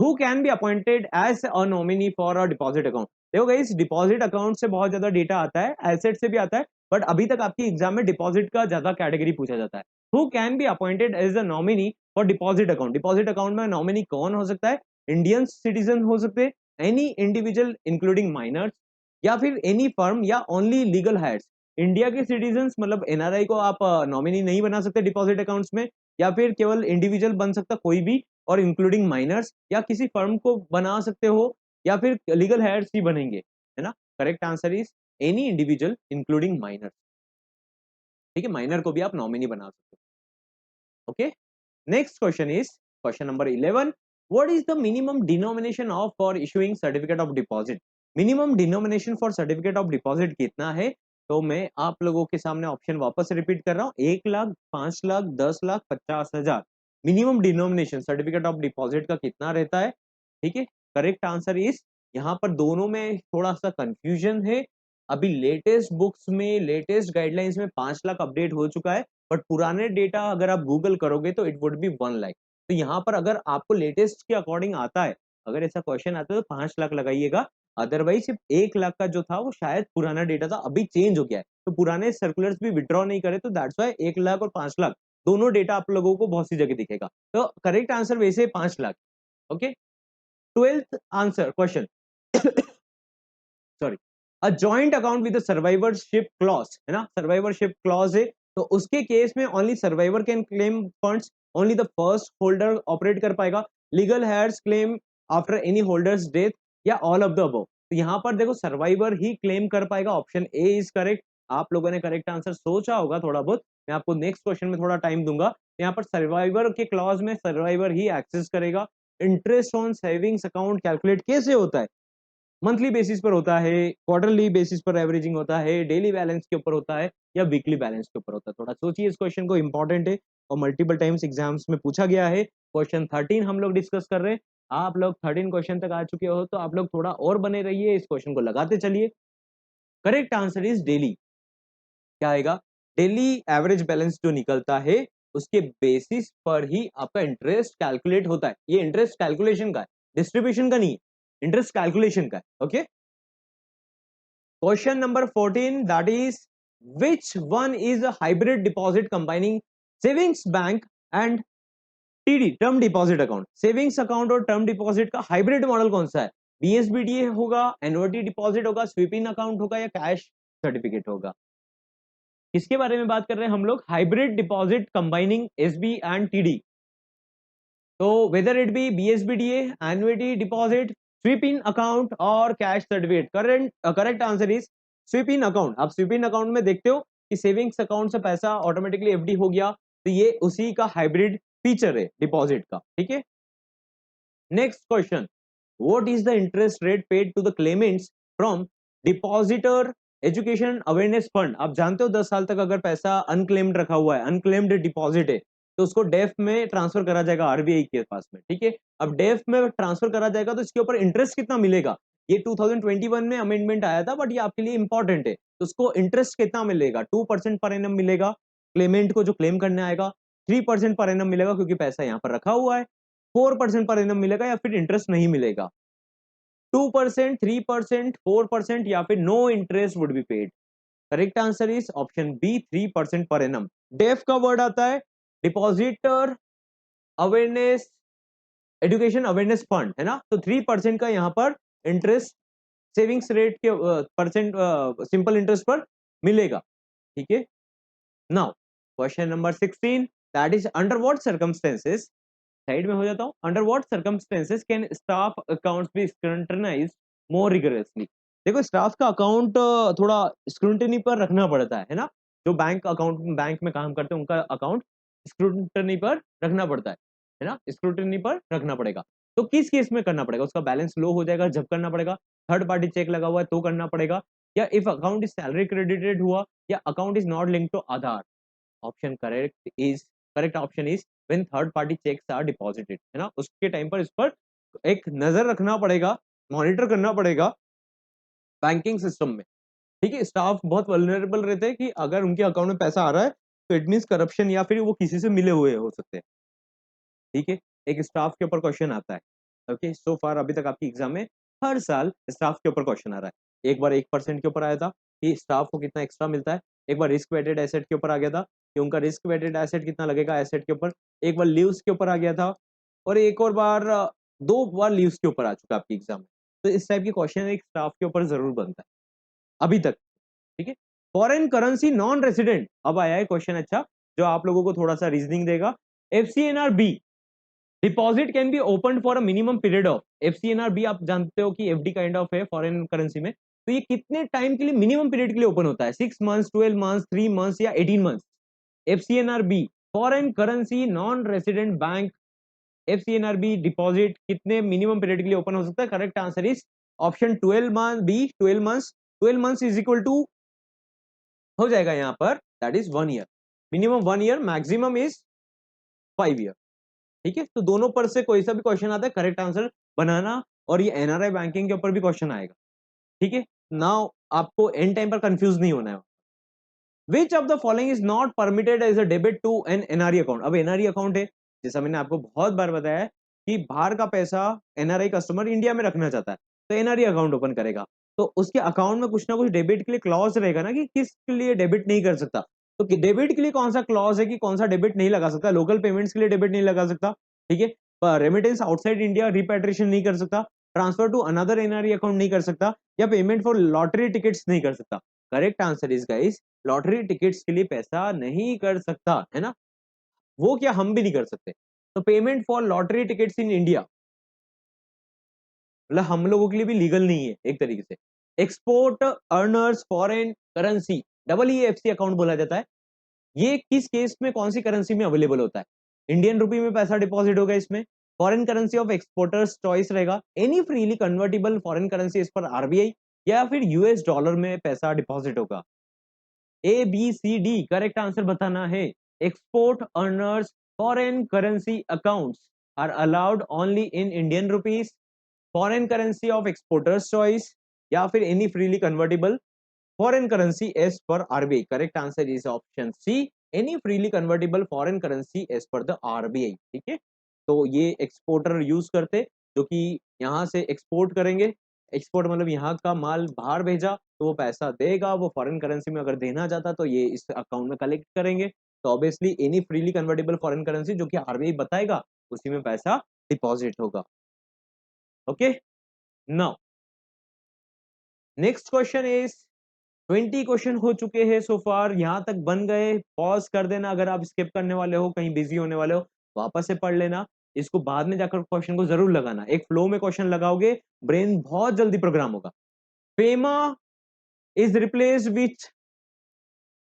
Who can be appointed as a nominee for a deposit account. देखो गाइस, डिपॉजिट अकाउंट से बहुत ज्यादा डेटा आता है, एसेट से भी आता है, बट अभी तक आपकी एग्जाम में डिपॉजिट का ज्यादा कैटेगरी पूछा जाता है। Who can be appointed as a nominee for deposit account. Deposit account में नॉमिनी कौन हो सकता है, इंडियन सिटीजन हो सकते हैं, एनी इंडिविजुअल इंक्लूडिंग माइनर्स, या फिर एनी फर्म, या ओनली लीगल हायर्स। इंडिया के सिटीजन मतलब एनआरआई को आप नॉमिनी नहीं बना सकते डिपॉजिट अकाउंट्स में, या फिर केवल इंडिविजुअल बन सकता कोई भी, और इंक्लूडिंग माइनर्स, या किसी फर्म को बना सकते हो, या फिर लीगल हेयर्स ही बनेंगे, है ना। Correct answer is any individual including minor. ठीक है, माइनर को भी आप नॉमिनी बना सकते हो। Okay, next question is question number 11, what is the minimum denomination of for issuing certificate of deposit. Minimum denomination for certificate of deposit कितना है, तो मैं आप लोगों के सामने ऑप्शन वापस रिपीट कर रहा हूँ, 1 लाख, 5 लाख, 10 लाख, 50 हजार। Minimum denomination certificate of deposit का कितना रहता है। ठीक है, करेक्ट आंसर इज, यहाँ पर दोनों में थोड़ा सा कंफ्यूजन है। अभी लेटेस्ट बुक्स में, लेटेस्ट गाइडलाइंस में 5 लाख अपडेट हो चुका है, बट पुराने डेटा अगर आप गूगल करोगे तो इट वुड बी 1 लाख। तो यहाँ पर अगर आपको लेटेस्ट के अकॉर्डिंग आता है, अगर ऐसा क्वेश्चन आता है तो 5 लाख लगाइएगा, अदरवाइज सिर्फ 1 लाख का जो था वो शायद पुराना डेटा था, अभी चेंज हो गया है, तो पुराने सर्कुलर्स भी विड्रॉ नहीं करे, तो दैट्स वाई 1 लाख और 5 लाख दोनों डेटा आप लोगों को बहुत सी जगह दिखेगा। तो करेक्ट आंसर वैसे 5 lakh. Okay, 12th answer question, sorry, a joint account with survivorship clause, है ना, सर्वाइवरशिप क्लॉज है, तो उसके केस में only survivor can claim funds, only the first holder operate कर पाएगा, legal hairs claim after any holders death, या ऑल ऑफ द अबव। तो यहाँ पर देखो सर्वाइवर ही क्लेम कर पाएगा, ऑप्शन ए इज करेक्ट। आप लोगों ने करेक्ट आंसर सोचा होगा थोड़ा बहुत, मैं आपको नेक्स्ट क्वेश्चन में थोड़ा टाइम दूंगा। यहाँ पर सर्वाइवर के क्लॉज में सर्वाइवर ही एक्सेस करेगा। Interest on savings account calculate कैसे होता है, मंथली बेसिस पर होता है, क्वार्टरली बेसिस पर एवरेजिंग होता है, डेली बैलेंस के ऊपर होता है, या वीकली बैलेंस के ऊपर होता है। थोड़ा सोचिए इस क्वेश्चन को, इंपॉर्टेंट है और मल्टीपल टाइम्स एग्जाम्स में पूछा गया है। क्वेश्चन 13 हम लोग डिस्कस कर रहे हैं, आप लोग 13 क्वेश्चन तक आ चुके हो तो आप लोग थोड़ा और बने रहिए, इस क्वेश्चन को लगाते चलिए। करेक्ट आंसर इज डेली, क्या आएगा, डेली एवरेज बैलेंस जो निकलता है उसके बेसिस पर ही आपका इंटरेस्ट कैलकुलेट होता है। ये इंटरेस्ट कैलकुलेशन का है, डिस्ट्रीब्यूशन का नहीं है, इंटरेस्ट कैलकुलेशन का है। Okay, question number 14, that is which one is a hybrid deposit combining savings bank and TD term deposit account? Savings account और टर्म डिपॉजिट का हाइब्रिड मॉडल कौन सा है? बीएसबीडीए होगा, एनओटी डिपॉजिट होगा, स्वीप इन अकाउंट होगा या कैश सर्टिफिकेट होगा? किसके बारे में बात कर रहे हैं हम लोग? Hybrid deposit combining SB and TD. तो whether it be BSBDA, annuity deposit, sweep in account और cash certificate, correct answer is sweep in account. आप स्वीप इन अकाउंट में देखते हो कि सेविंग्स अकाउंट से पैसा ऑटोमेटिकली एफडी हो गया, तो ये उसी का हाइब्रिड फीचर है डिपॉजिट का, ठीक है। Next question, what is the interest rate paid to the claimants from depositor education awareness fund? आप जानते हो 10 साल तक अगर पैसा अनक्लेम्ड रखा हुआ है, अनक्लेम्ड डिपॉजिट है, तो उसको डेफ में ट्रांसफर करा जाएगा आरबीआई के पास में, ठीक है। अब डेफ में ट्रांसफर करा जाएगा तो इसके ऊपर इंटरेस्ट कितना मिलेगा? ये 2021 में अमेंडमेंट आया था, बट ये आपके लिए इंपॉर्टेंट है। तो उसको इंटरेस्ट कितना मिलेगा? 2% पर एनम मिलेगा क्लेमेंट को जो क्लेम करने आएगा, 3% पर एनम मिलेगा क्योंकि पैसा यहाँ पर रखा हुआ है, 4% पर एनम मिलेगा या फिर इंटरेस्ट नहीं मिलेगा। 2%, 3%, 4% या फिर no interest would be paid. Correct answer is option B, 3% per annum. DEAF का वर्ड आता है depositor awareness education awareness fund, है ना। तो 3% का यहाँ पर इंटरेस्ट सेविंग्स रेट के परसेंट सिंपल इंटरेस्ट पर मिलेगा, ठीक है। Now question number 16, that is under what circumstances, side में हो जाता हूं, under what circumstances can staff accounts be scrutinised more rigorously? देखो स्टाफ का अकाउंट थोड़ा स्क्रूटनी पर रखना पड़ता है ना। जो बैंक में काम करते हैं उनका अकाउंट स्क्रूटनी पर रखना पड़ता है ना, स्क्रूटनी पर रखना पड़ेगा। तो किस केस में करना पड़ेगा? उसका बैलेंस लो हो जाएगा जब करना पड़ेगा, थर्ड पार्टी चेक लगा हुआ है तो करना पड़ेगा, या if account is salary credited हुआ, या account is not link to Aadhaar? Option correct option is when third party cheques are deposited, है ना, उसके टाइम पर इस पर एक नजर रखना पड़ेगा, मॉनिटर करना पड़ेगा बैंकिंग सिस्टम में, ठीक है। स्टाफ बहुत वल्नरेबल रहते हैं कि अगर उनके अकाउंट में पैसा आ रहा है तो इट मींस करप्शन या फिर वो किसी से मिले हुए हो सकते हैं, ठीक है। एक स्टाफ के ऊपर क्वेश्चन आता है, ओके। सो फार अभी तक आपकी एग्जाम में हर साल स्टाफ के ऊपर क्वेश्चन आ रहा है। एक बार 1% के ऊपर आया था कि स्टाफ को कितना एक्स्ट्रा मिलता है, एक बार रिस्क वेटेड एसेट के ऊपर आ गया था कि उनका रिस्क वेटेड एसेट कितना लगेगा एसेट के ऊपर, एक बार लीव्स के ऊपर आ गया था, और एक और बार 2 बार लीव्स के ऊपर आ चुका है आपकी एग्जाम में। तो इस टाइप की क्वेश्चन एक स्टाफ के ऊपर जरूर बनता है अभी तक, ठीक है। फॉरेन करेंसी नॉन रेसिडेंट, अब आया है क्वेश्चन अच्छा, जो आप लोगों को थोड़ा सा रीजनिंग देगा। FCNR B deposit can be open for a minimum period of, FCNR B आप जानते हो कि एफडी काइंड ऑफ है फॉरेन करेंसी में, तो ये कितने टाइम के लिए मिनिमम पीरियड के लिए ओपन होता है? 6 मंथ्स, 12 मंथ्स, 3 मंथ्स या 18 months? FCNR B foreign currency non resident bank FCNR B deposit कितने मिनिमम पीरियड के लिए ओपन हो सकता है? Correct answer is option 12 month B, 12 months. 12 months is equal to हो जाएगा यहाँ पर that is 1 year, minimum 1 year, maximum is 5 year, ठीक है। तो दोनों पर से कोई सा भी क्वेश्चन आता है करेक्ट आंसर बनाना, और ये एनआरआई बैंकिंग के ऊपर भी क्वेश्चन आएगा, ठीक है। नाउ आपको एंड टाइम पर कंफ्यूज नहीं होना है। Which of the following is not permitted as a debit to an NRE account? अब एनआरई अकाउंट है, जैसा मैंने आपको बहुत बार बताया है कि बाहर का पैसा एनआरआई कस्टमर इंडिया में रखना चाहता है तो एनआरई अकाउंट ओपन करेगा, तो उसके अकाउंट में कुछ ना कुछ डेबिट के लिए क्लॉज रहेगा ना कि किसके लिए डेबिट नहीं कर सकता। तो डेबिट के लिए कौन सा क्लॉज है कि कौन सा डेबिट नहीं लगा सकता? लोकल पेमेंट्स के लिए डेबिट नहीं लगा सकता, ठीक है। रेमिटेंस आउटसाइड इंडिया रिपेट्रिएशन नहीं कर सकता, transfer to another NRE account नहीं कर सकता, या पेमेंट फॉर लॉटरी टिकट्स नहीं कर सकता। Correct answer is guys lottery tickets के लिए पैसा नहीं कर सकता, है ना। वो क्या हम भी नहीं कर सकते। तो payment for lottery tickets in India मतलब हम लोगों के लिए भी लीगल नहीं है एक तरीके से। Export earners foreign currency, double EFC account बोला जाता है, ये किस केस में कौन सी करेंसी में अवेलेबल होता है? इंडियन रुपी में पैसा डिपॉजिट होगा इसमें, foreign currency of exporters choice रहेगा, any freely convertible foreign currency इस पर आरबीआई, या फिर यूएस डॉलर में पैसा डिपॉजिट होगा। ABCD करेक्ट आंसर बताना है। Export earners foreign currency accounts are allowed only in Indian rupees, foreign currency of exporters choice, या फिर any freely convertible foreign currency as per RBI. Correct answer is option C, any freely convertible foreign currency as per the RBI, ठीक है। तो ये एक्सपोर्टर यूज करते जो कि यहाँ से एक्सपोर्ट करेंगे एक्सपोर्ट मतलब यहाँ का माल बाहर भेजा तो वो पैसा देगा, वो फॉरेन करेंसी में अगर देना चाहता तो ये इस अकाउंट में कलेक्ट करेंगे। तो obviously any freely convertible foreign currency जो कि आरबीआई बताएगा उसी में पैसा डिपॉजिट होगा। Okay, now next question is 20 question हो चुके हैं सो फार, यहां तक बन गए। पॉज कर देना अगर आप स्किप करने वाले हो, कहीं बिजी होने वाले हो, वापस से पढ़ लेना। इसको बाद में जाकर क्वेश्चन को जरूर लगाना, एक फ्लो में क्वेश्चन लगाओगे ब्रेन बहुत जल्दी प्रोग्राम होगा। FEMA is replace which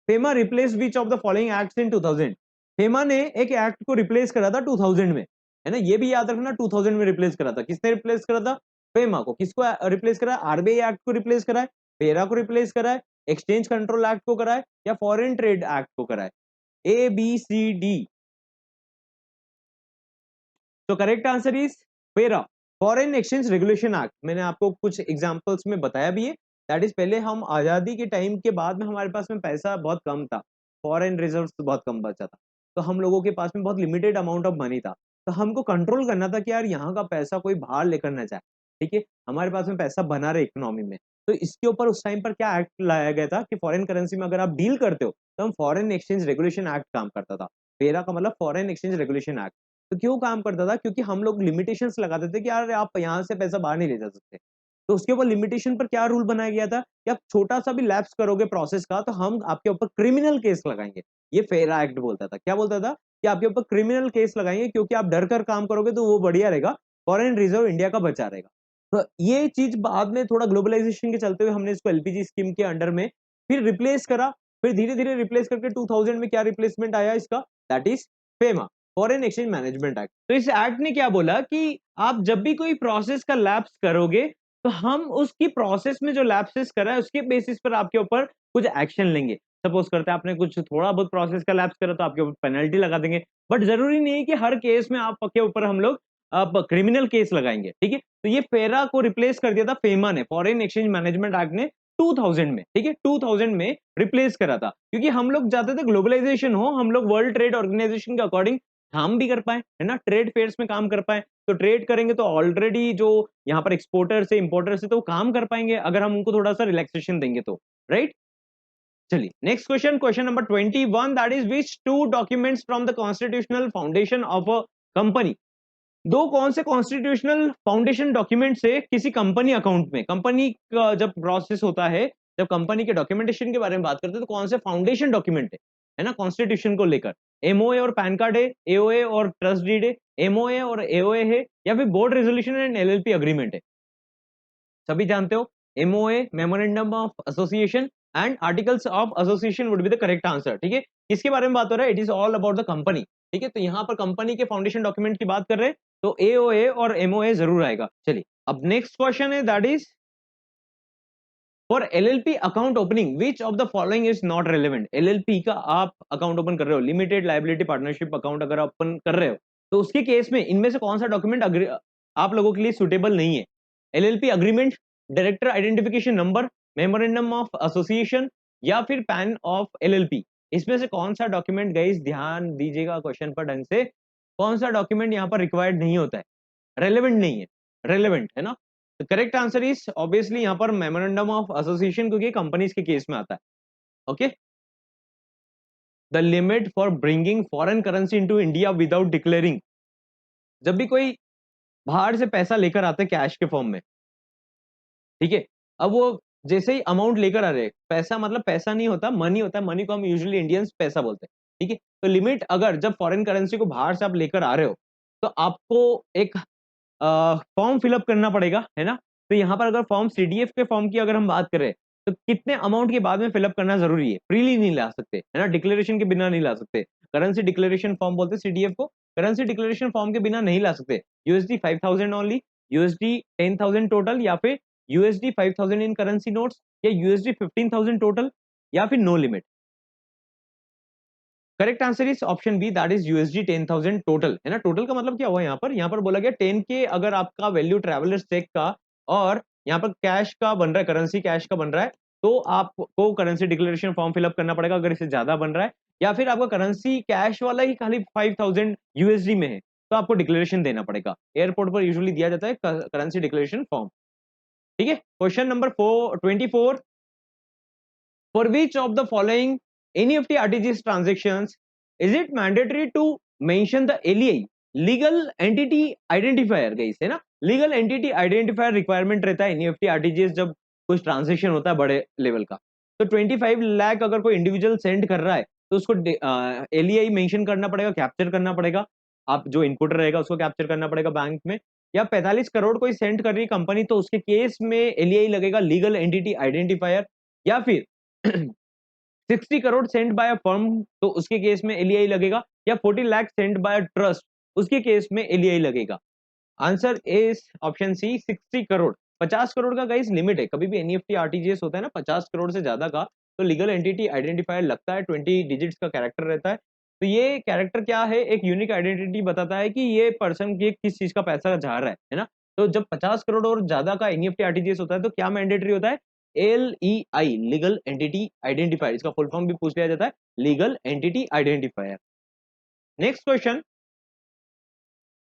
FEMA replace which of the following acts in 2000। FEMA ने एक एक्ट को रिप्लेस करा था 2000 में, है ना, ये भी याद रखना 2000 में रिप्लेस करा था। किसने रिप्लेस करा था? फेमा को। किसको रिप्लेस करा है? आरबीआई एक्ट को रिप्लेस करा है, पेरा को रिप्लेस करा है, एक्सचेंज कंट्रोल एक्ट को करा है, या फॉरेन ट्रेड एक्ट को करा है? A B C D. तो correct answer is FERA, foreign exchange regulation act. मैंने आपको कुछ एग्जांपल्स में बताया भी है। दैट इज पहले हम आजादी के टाइम के बाद में हमारे पास में पैसा बहुत कम था, फॉरेन रिजर्व्स बहुत कम बचा था, तो हम लोगों के पास में बहुत लिमिटेड अमाउंट ऑफ मनी था। तो हमको कंट्रोल करना था कि यार यहाँ का पैसा कोई बाहर लेकर ना जाए, ठीक है, हमारे पास में पैसा बना रहे इकोनॉमी में। तो इसके ऊपर उस टाइम पर क्या एक्ट लाया गया था कि फॉरेन करेंसी में अगर आप डील करते हो तो हम फॉरेन एक्सचेंज रेगुलेशन एक्ट काम करता था। पेरा का मतलब फॉरेन एक्सचेंज रेगुलेशन एक्ट। तो क्यों काम करता था? क्योंकि हम लोग लिमिटेशंस लगाते थे कि यार आप यहाँ से पैसा बाहर नहीं ले जा सकते। तो उसके ऊपर लिमिटेशन पर क्या रूल बनाया गया था कि आप छोटा सा भी लैप्स करोगे प्रोसेस का तो हम आपके ऊपर क्रिमिनल केस लगाएंगे। ये फेरा एक्ट बोलता था। क्या बोलता था? कि आपके ऊपर क्रिमिनल केस लगाएंगे, क्योंकि आप डर कर काम करोगे तो वो बढ़िया रहेगा, फॉरेन रिजर्व इंडिया का बचा रहेगा। तो ये चीज बाद में थोड़ा ग्लोबलाइजेशन के चलते हुए हमने इसको एलपीजी स्कीम के अंडर में फिर रिप्लेस करा। फिर धीरे धीरे रिप्लेस करके 2000 में क्या रिप्लेसमेंट आया इसका? That is FEMA, foreign exchange management act. तो इस एक्ट ने क्या बोला कि आप जब भी कोई प्रोसेस का लैप्स करोगे तो हम उसकी प्रोसेस में जो लैप्सेस करा है उसके बेसिस पर आपके ऊपर कुछ एक्शन लेंगे। सपोज करते हैं आपने कुछ थोड़ा बहुत प्रोसेस का लैप्स करा तो आपके ऊपर पेनल्टी लगा देंगे, बट जरूरी नहीं है कि हर केस में आपके ऊपर हम लोग अब क्रिमिनल केस लगाएंगे, ठीक है। तो ये फेरा को रिप्लेस कर दिया था फेमा ने, फॉरेन एक्सचेंज मैनेजमेंट एक्ट ने 2000 में, ठीक है, 2000 में रिप्लेस करा था। क्योंकि हम लोग चाहते थे ग्लोबलाइजेशन हो, हम लोग वर्ल्ड ट्रेड ऑर्गेनाइजेशन के अकॉर्डिंग काम भी कर पाए, है ना, ट्रेड फेयर्स में काम कर पाए। तो ट्रेड करेंगे तो ऑलरेडी जो यहाँ पर एक्सपोर्टर से इंपोर्टर से तो वो काम कर पाएंगे अगर हम उनको थोड़ा सा रिलैक्सेशन देंगे तो, राइट। चलिए next question, question number 21, that is which two documents from the constitutional foundation of a company. दो कौन से कॉन्स्टिट्यूशनल फाउंडेशन डॉक्यूमेंट से किसी कंपनी अकाउंट में, कंपनी का जब प्रोसेस होता है, जब कंपनी के डॉक्यूमेंटेशन के बारे में बात करते हैं तो कौन से फाउंडेशन डॉक्यूमेंट है ना, कॉन्स्टिट्यूशन को लेकर? एमओए और पैन कार्ड है, एओए और ट्रस्ट डीड है, एमओए और एओए है, या फिर board resolution and LLP agreement है? सभी जानते हो, MOA memorandum of association and articles of association would be the correct answer, ठीक है। किसके बारे में बात हो रहा है? It is all about the company, ठीक है। तो यहाँ पर कंपनी के फाउंडेशन डॉक्यूमेंट की बात कर रहे हैं तो एओए और एमओए जरूर आएगा। चलिए अब नेक्स्ट क्वेश्चन है, that is for LLP account opening which of the following is not relevant. LLP का आप अकाउंट ओपन कर रहे हो, लिमिटेड लायबिलिटी पार्टनरशिप अकाउंट अगर ओपन कर रहे हो तो उसके केस में इनमें से कौन सा डॉक्यूमेंट आप लोगों के लिए सुटेबल नहीं है? LLP agreement, director identification number, memorandum of association, या फिर पैन ऑफ एलएलपी। इसमें से कौन सा डॉक्यूमेंट, गाइस ध्यान दीजिएगा क्वेश्चन पर ढंग से, कौन सा डॉक्यूमेंट यहाँ पर रिक्वायर्ड नहीं होता है, रेलेवेंट नहीं है? रेलेवेंट है ना। तो करेक्ट आंसर इज ऑब्वियसली यहाँ पर मेमोरेंडम ऑफ एसोसिएशन, क्योंकि कंपनीज के केस में आता है। Okay, the limit for bringing foreign currency into India without declaring. जब भी कोई बाहर से पैसा लेकर आता है कैश के फॉर्म में, ठीक है, अब वो जैसे ही अमाउंट लेकर आ रहे हैं, पैसा मतलब पैसा नहीं होता, मनी होता है, मनी को हम यूजुअली इंडियंस पैसा बोलते हैं, ठीक है। तो लिमिट अगर जब फॉरेन करेंसी को बाहर से आप लेकर आ रहे हो तो आपको एक फॉर्म फिलअप करना पड़ेगा, है ना। तो यहाँ पर अगर फॉर्म सीडीएफ के फॉर्म की अगर हम बात करें तो कितने अमाउंट के बाद में फिलअप करना जरूरी है? फ्रीली नहीं ला सकते, है ना, डिक्लेरेशन के बिना नहीं ला सकते। करेंसी डिक्लेरेशन फॉर्म बोलते हैं सीडीएफ को, करेंसी डिक्लेरेशन फॉर्म के बिना नहीं ला सकते। यूएसडी 5000 ओनली, यूएसडी 10,000 टोटल, या फिर यूएसडी 5000 इन करेंसी नोट्स, या यूएसडी 15,000 टोटल, या फिर no limit. Correct answer is option B, that is USD 10,000 total, है ना। टोटल का मतलब क्या हुआ यहाँ पर बोला गया 10 के अगर आपका वैल्यू ट्रैवलर्स चेक का और यहाँ पर कैश का बन रहा है, करेंसी कैश का बन रहा है, तो आपको करेंसी डिक्लेरेशन फॉर्म फिलअप करना पड़ेगा। अगर इससे ज्यादा बन रहा है या फिर आपका करेंसी कैश वाला ही खाली 5,000 यूएसडी में है तो आपको डिक्लेरेशन देना पड़ेगा। एयरपोर्ट पर यूजुअली दिया जाता है करेंसी डिक्लेरेशन फॉर्म। ठीक है, question number 24, for which of the following NEFT RTGS transactions is it mandatory to mention the LEI legal entity identifier गई है ना, लीगल एंटिटी आइडेंटिफायर रिक्वायरमेंट रहता है एनईएफटी आरटीजीएस जब कुछ ट्रांजेक्शन होता है बड़े लेवल का। तो 25 लाख अगर कोई इंडिविजुअल सेंड कर रहा है तो उसको एलईआई मेंशन करना पड़ेगा, कैप्चर करना पड़ेगा, आप जो इनपुट रहेगा उसको कैप्चर करना पड़ेगा बैंक में। या 45 करोड़ कोई सेंड कर रही कंपनी तो उसके केस में एलईआई लगेगा, लीगल एंटिटी आइडेंटिफायर। या फिर 60 crore send by a firm तो उसके केस में एलईआई लगेगा। या 40 lakh send by a trust उसके केस में एलईआई लगेगा। Answer is option C 60 crore. 50 crore का गाइस लिमिट है, कभी भी एनईएफटी आरटीजीएस होता है ना 50 करोड़ से ज्यादा का तो लीगल एंटिटी आइडेंटिफायर लगता है, 20 डिजिट्स का कैरेक्टर रहता है। तो ये कैरेक्टर क्या है, एक यूनिक आइडेंटिटी बताता है कि ये पर्सन की किस चीज का पैसा जा रहा है ना। तो जब 50 करोड़ और ज्यादा का एनईएफटी आरटीजीएस होता है तो क्या मैंडेटरी होता है, एलईआई लीगल एंटिटी आइडेंटिफायर, इसका फुल फॉर्म भी पूछ लिया जाता है, legal entity identifier. Next question,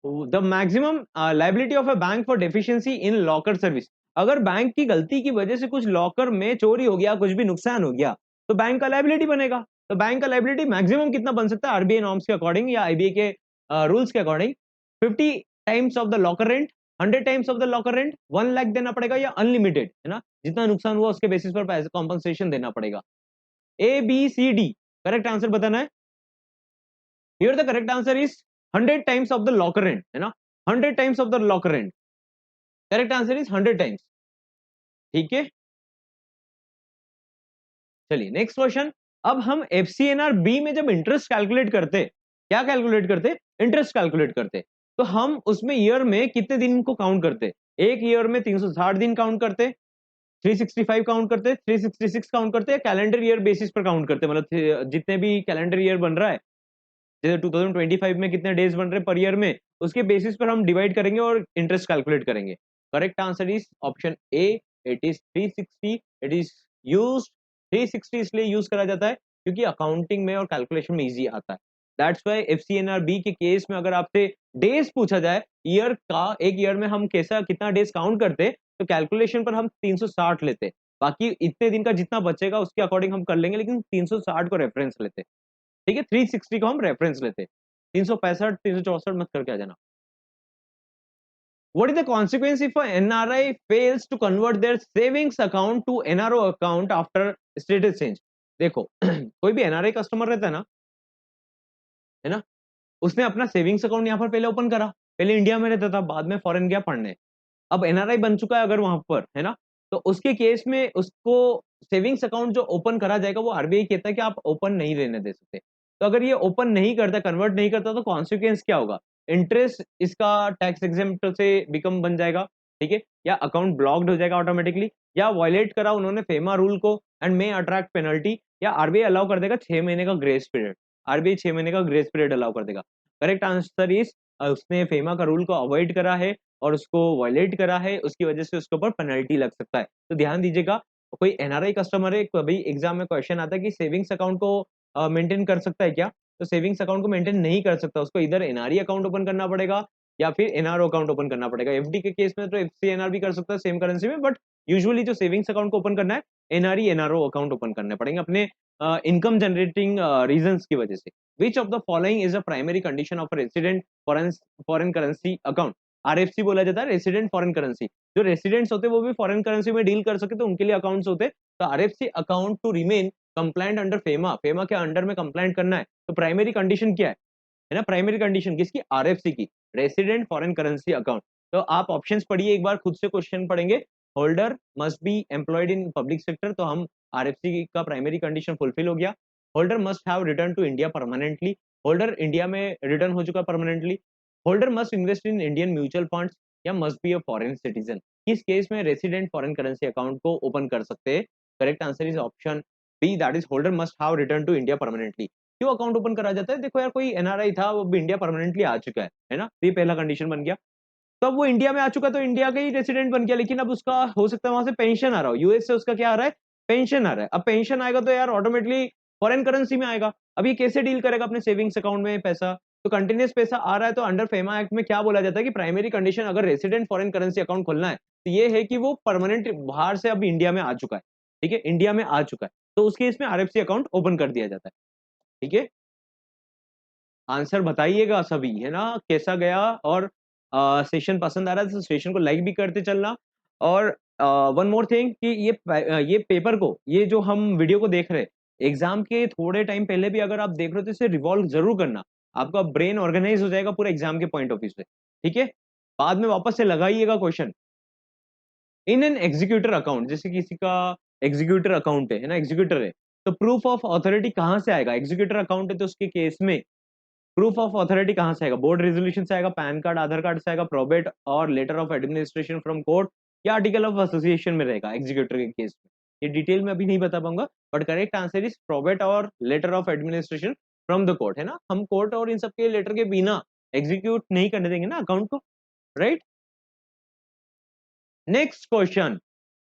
the maximum liability of a bank for deficiency in locker service. अगर बैंक की गलती की वजह से कुछ लॉकर में चोरी हो गया, कुछ भी नुकसान हो गया तो बैंक का लाइबिलिटी बनेगा। तो बैंक का लाइबिलिटी मैक्सिमम कितना बन सकता है आरबीआई नॉर्म्स के अकॉर्डिंग या आईबीआई के रूल्स के according, 50 times of the locker rent, 100 times of the locker rent, 1 lakh देना पड़ेगा, या अनलिमिटेड है ना, जितना नुकसान हुआ उसके बेसिस पर पैसे कॉम्पनसेशन देना पड़ेगा। A B C D correct answer बताना है। Here the correct answer is 100 times of the locker rent है ना, 100 times of the locker rent, correct answer is 100 times. ठीक है, चलिए नेक्स्ट क्वेश्चन। अब हम एफसीएनआर बी में जब इंटरेस्ट कैलकुलेट करते, क्या कैलकुलेट करते, इंटरेस्ट कैलकुलेट करते, तो हम उसमें ईयर में कितने दिन को काउंट करते, एक ईयर में 360 दिन काउंट करते, 365 काउंट करते, 366 काउंट करते, या कैलेंडर ईयर बेसिस पर काउंट करते, मतलब जितने भी कैलेंडर ईयर बन रहा है, जैसे 2025 में कितने डेज बन रहे पर ईयर में, उसके बेसिस पर हम डिवाइड करेंगे और इंटरेस्ट कैलकुलेट करेंगे। Correct answer is option A, it is 360। It is used 360 इसलिए यूज करा जाता है क्योंकि अकाउंटिंग में और कैलकुलेशन में इजी आता है। दैट्स व्हाई एफसीएनआरबी के केस में अगर आपसे डेज पूछा जाए ईयर का, एक ईयर में हम कैसा कितना डेज काउंट करते, तो कैलकुलेशन पर हम 360 लेते, बाकी इतने दिन का जितना बचेगा उसके अकॉर्डिंग हम कर लेंगे, लेकिन 360 को रेफरेंस लेते। ठीक है, 360 को हम रेफरेंस लेते, 365 364 मत करके आ जाना। What is the consequence if a NRI fails to convert their savings account to NRO account after status change? देखो कोई भी एनआरआई कस्टमर रहता है ना, उसने अपना सेविंग्स अकाउंट यहाँ पर पहले ओपन करा, पहले इंडिया में रहता था, बाद में फॉरेन गया पढ़ने, अब एनआरआई बन चुका है अगर वहां पर है ना, तो उसके केस में उसको सेविंग्स अकाउंट जो ओपन करा जाएगा वो आरबीआई कहता है कि आप ओपन नहीं रहने दे सकते। तो अगर ये ओपन नहीं करता, कन्वर्ट नहीं करता, तो कॉन्सिक्वेंस क्या होगा, इंटरेस्ट इसका टैक्स एग्जेम्प्ट से बिकम बन जाएगा, ठीक है, या अकाउंट ब्लॉक्ड हो जाएगा ऑटोमेटिकली, या वायलेट करा उन्होंने फेमा रूल को एंड मे अट्रैक्ट पेनल्टी, या आरबीआई अलाउ कर देगा 6 महीने का ग्रेस पीरियड, आरबीआई 6 महीने का ग्रेस पीरियड अलाउ कर देगा। करेक्ट आंसर इज उसने फेमा का रूल को अवॉइड करा है और उसको वायलेट करा है, उसकी वजह से उसके ऊपर पेनल्टी लग सकता है। तो ध्यान दीजिएगा, कोई एनआरआई कस्टमर है, कभी एग्जाम में क्वेश्चन आता है कि सेविंग्स अकाउंट को मेंटेन कर सकता है क्या, तो सेविंग्स अकाउंट को मेंटेन नहीं कर सकता, उसको इधर एनआरई अकाउंट ओपन करना पड़ेगा या फिर एनआरओ अकाउंट ओपन करना पड़ेगा। एफडी के केस में तो एफसीएनआर भी कर सकता है सेम करेंसी में, बट यूजुअली जो सेविंग्स अकाउंट को ओपन करना है एनआरई एनआरओ अकाउंट ओपन करने पड़ेंगे अपने इनकम जनरेटिंग रीजंस की वजह से। विच of the following is a primary condition of resident foreign currency account, RFC बोला जाता है, रेसिडेंट फॉरेन करेंसी, जो रेसिडेंट्स होते हैं वो भी फॉरेन करेंसी में डील कर सके तो उनके लिए अकाउंट्स होते हैं। तो RFC account to remain compliant under FEMA, FEMA के अंडर में कंप्लायंट करना है, तो प्राइमरी कंडीशन क्या है ना, प्राइमरी कंडीशन किसकी, आरएफसी की, रेसिडेंट फॉरेन करेंसी अकाउंट। तो आप ऑप्शंस पढ़िए एक बार, खुद से क्वेश्चन पढ़ेंगे, holder must be employed in public sector, तो हम आरएफसी का प्राइमरी कंडीशन फुलफिल हो गया। Holder must have return to India permanently, holder India में रिटर्न हो चुका permanently. Holder must invest in Indian mutual funds या must be a foreign citizen, किस केस में रेसिडेंट फॉरेन करेंसी अकाउंट को ओपन कर सकते हैं। Correct answer is option B, that is holder must have return to India permanently. क्यों अकाउंट ओपन करा जाता है, देखो यार कोई एनआरआई था वो भी इंडिया परमानेंटली आ चुका है ना, तो ये पहला कंडीशन बन गया। तो अब वो इंडिया में आ चुका तो इंडिया का ही रेसिडेंट बन गया, लेकिन अब उसका हो सकता है वहां से पेंशन आ रहा हो, यूएस से उसका क्या आ रहा है, पेंशन आ रहा है। अब पेंशन आएगा तो यार ऑटोमेटिकली फॉरेन करेंसी में आएगा, अब ये कैसे डील करेगा अपने सेविंग्स अकाउंट में पैसा, तो कंटिन्यूस पैसा आ रहा है तो अंडर फेमा एक्ट में क्या बोला जाता है कि प्राइमरी कंडीशन अगर रेसिडेंट फॉरेन करेंसी अकाउंट खोलना है तो ये है कि वो परमानेंट बाहर से अब इंडिया में आ चुका है, ठीक है, इंडिया में आ चुका है, तो उसके इसमें आरएफसी अकाउंट ओपन कर दिया जाता है, ठीक है। आंसर बताइएगा सभी, है ना, कैसा गया, और सेशन पसंद आ रहा है तो सेशन को लाइक भी करते चलना। और वन मोर थिंग कि ये पेपर को, ये जो हम वीडियो को देख रहे हैं, एग्जाम के थोड़े टाइम पहले भी अगर आप देख रहे हो तो इसे रिवॉल्व जरूर करना, आपका ब्रेन ऑर्गेनाइज हो जाएगा पूरे एग्जाम के पॉइंट ऑफ व्यू से, ठीक है। बाद में वापस से लगाइएगा question. In an executor account, जैसे किसी का एग्जीक्यूटर अकाउंट है ना, एग्जीक्यूटर है, तो प्रूफ ऑफ अथॉरिटी कहां से आएगा? एग्जीक्यूटर अकाउंट है तो उसके केस में प्रूफ ऑफ अथॉरिटी कहां से आएगा? बोर्ड रेजोल्यूशन से आएगा, पैन कार्ड, आधार कार्ड से आएगा, प्रोबेट और letter of administration from court, या आर्टिकल ऑफ एसोसिएशन में रहेगा एग्जीक्यूटर के केस में? ये डिटेल में अभी नहीं बता पाऊंगा, but correct answer is probate और letter of administration from the court, है ना। हम कोर्ट और इन सब के लेटर के बिना एग्जीक्यूट नहीं करने देंगे ना अकाउंट को, right. Next question,